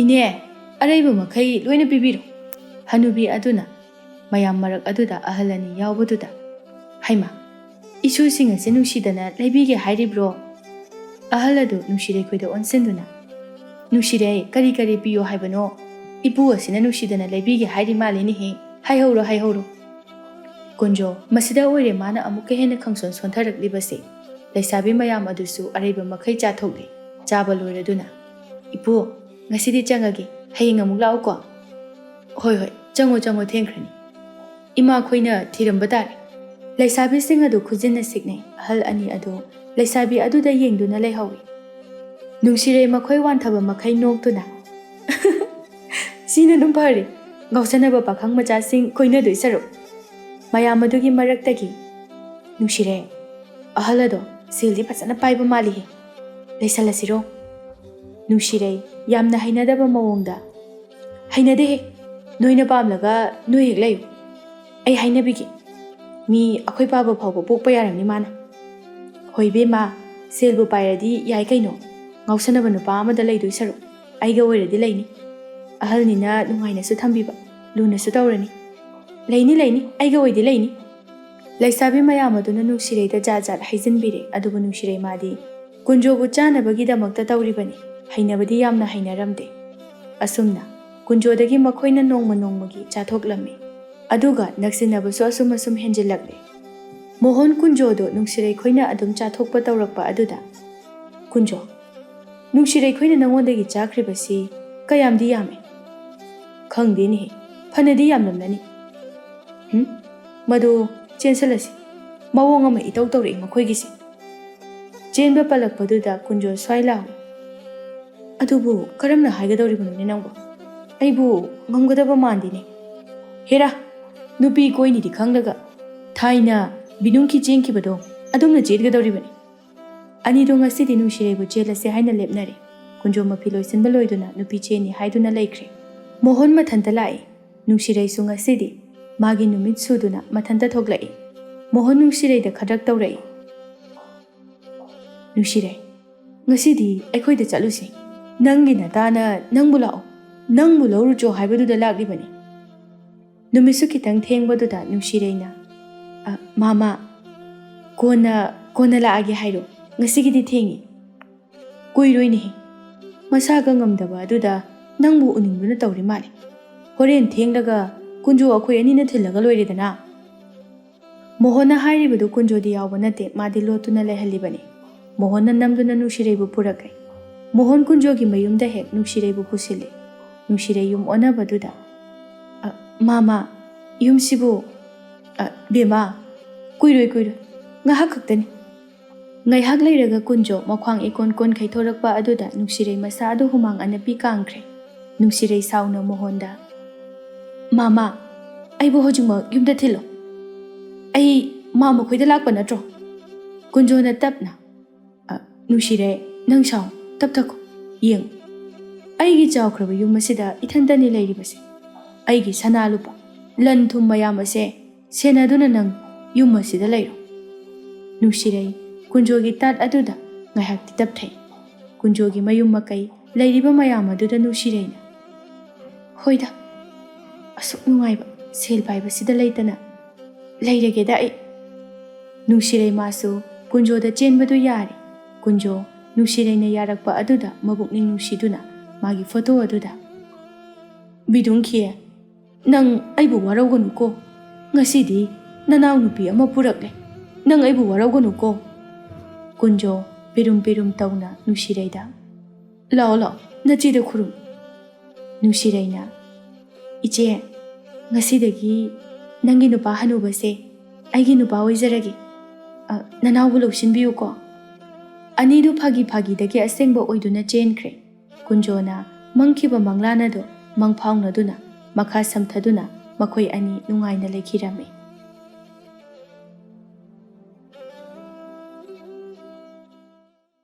ꯏꯅꯦ ꯑꯔꯩꯕ ꯃꯈꯩ ꯂꯣꯏꯅ ꯄꯤꯕꯤꯔꯣ ꯍꯅꯨꯕꯤ ꯑꯗꯨꯅ ꯃꯌꯥꯝ ꯃꯔꯛ ꯑꯗꯨꯗ ꯑꯍꯜ ꯑꯅꯤ ꯌꯥꯎꯕꯗꯨꯗ ꯍꯩꯃꯥ ꯏꯁꯨꯁꯤꯡ ꯑꯁꯤ ꯅꯨꯡꯁꯤꯗꯅ ꯂꯩꯕꯤꯒꯦ ꯍꯥꯏꯔꯤꯕ꯭ꯔꯣ ꯑꯍꯜ ꯑꯗꯨ ꯅꯨꯡꯁꯤꯔꯩꯈꯣꯏꯗ ꯑꯣꯟꯁꯤꯟꯗꯨꯅ ꯅꯨꯡꯁꯤꯔꯩ ꯀꯔꯤ ꯀꯔꯤ ꯄꯤꯌꯣ ꯍꯥꯏꯕꯅꯣ ꯏꯄꯨ ꯑꯁꯤꯅ ꯅꯨꯡꯁꯤꯗꯅ ꯂꯩꯕꯤꯒꯦ ꯍꯥꯏꯔꯤ ꯃꯥꯜꯂꯤꯅꯦꯍꯦ ꯍꯥꯏꯍꯧꯔꯣ ꯀꯨꯟꯖꯣ ꯃꯁꯤꯗ ꯑꯣꯏꯔꯦ ꯃꯥꯅ ꯑꯃꯨꯛꯀ ꯍꯦꯟꯅ ꯈꯪꯁꯣꯟ ꯁꯣꯟꯊꯔꯛꯂꯤꯕꯁꯦ ꯂꯩꯁꯥꯕꯤ ꯃꯌꯥꯝ ꯑꯗꯨꯁꯨ ꯑꯔꯩꯕ ꯃꯈꯩ ꯆꯥꯊꯣꯛꯂꯤ ꯆꯥꯕ ꯂꯣꯏꯔꯗꯨꯅ ꯏꯄꯨ ꯉꯁꯤꯗꯤ ꯆꯪꯉꯒꯦ ꯍꯌꯦꯡ ꯑꯃꯨꯛ ꯂꯥꯛꯎꯀꯣ ꯍꯣꯏ ꯆꯪꯉꯣ ꯊꯦꯡꯈ꯭ꯔꯅꯤ ꯏꯃꯥꯈꯣꯏꯅ ꯊꯤꯔꯝꯕ ꯇꯥꯔꯦ ꯂꯩꯁꯥꯕꯤꯁꯤꯡ ꯑꯗꯨ ꯈꯨꯖꯤꯟꯅ ꯁꯤꯛꯅꯩ ꯑꯍꯜ ꯑꯅꯤ ꯑꯗꯨ ꯂꯩꯁꯥꯕꯤ ꯑꯗꯨꯗ ꯌꯦꯡꯗꯨꯅ ꯂꯩꯍꯧꯏ Nungsirei makhoi wanthaba makhai noktuna sina dum phari ngausanaba pakhang machasing koina doi saru mayam adugi maraktagi nungsirei ahalado sildi phasana paiba mali he leisalasiro nungsirei yamna hainadaba mawongda hainade he noina pamlaga noi hek layu ai hainabigi mi akhoi paba phawba pokpa yaramni mana hoibe ma selbu pairadi yai kaino ngausanaba nupa amada leidoi saru aiga oiradi leini ahalnina nungainasu thambiba lunasu tawrani leini aiga oidi leini leisabi mayam aduna nungsirei da jajat haijinbire adubu nungsirei madi kunjobu chanabagi damakta tawribani hainabadi yamna hainaramde asumna kunjodagi makhoina nongmagi chathoklammi aduga naksinabasu asum henjilakle mohon kunjodo nungsirei khoina adum chathokpa tawrakpa aduda kunjo nungsirei khoina nangondagi chakribasi kayamdi yame khangdini phanadi yamlamlani madu chensalasi mawong ama itau tawri makhoigisi chenba palakpaduda kunjo swailaw adubu karamna haigadawribanu nangbo aibu ngamgadaba mandini hera nupi koini di khanglaga thaina binungki chengkibado adumna jetgadawribani ani do ngasi di nungsirei bu jelase haina lepnari kunjo mapiloi sinba loiduna nupi cheni haiduna laikre mohon mathanta lai nungsirei su ngasi di magi numit suduna mathanta thoglai mohon nungsirei da khadak tawrai nungsirei ngasi di aikhoi da chalusi nangi na tana nangbu lao nangbu lawru jo haibadu da lakribani numisu kitang thengbadu da nungsirei na mama kona laage hairo ngasi gidi thengi kuiroi ni masaga ngamdaba aduda nangbu uningduna tawri mali horen thenglaga kunjo akhoi ani na thilaga loiridana mohona hairibadu kunjo di yawba nate madi lotuna lehalibani mohona namduna nungsirei bu purakai mohon kunjo gi mayumda hek nungsirei bu pusile nungsirei yum onabaduda mama yum sibu bema kuiroi ngahak khaktani ngai hak leiraga kunjo makhwang ikon kon khaithorakpa aduda nungsirei masa adu humang anapi kangkhre nungsirei sauna mohonda mama aibo hojuma yumda thilo ai mama khoida lakpa natro kunjo na tapna nungsirei nang saw tapthako yeng aigi chawkhraba yum asida ithantani leiribase aigi sana lupa lan thum mayam ase senaduna nang yum asida leiro nungsirei kunjogi tat aduda ngahak tapthai kunjogi mayum makai leiriba mayam aduda nungsirei hoida asuk nungaiba sel paiba sida leitana leirage da ai nungsirei masu kunjo da chenbadu yari kunjo nungsirei na yarakpa aduda mabukning nungsiduna magi photo aduda bidungkhie nang aibu warawganu ko ngasidi nanaw nupi ama purakle nang aibu warawganu ko kunjo pirum tauna nungsirei da lao nachida khurum nungsirei na iche ngasidagi nangi nupa hanubase aigi nupa oizaragi nanawbu lawsinbiyu ko anidu phagi dagi asengba oiduna chenkre kunjona mangkhiba manglana do mangphaungna duna makha samthaduna makhoi ani nungaina lekhirame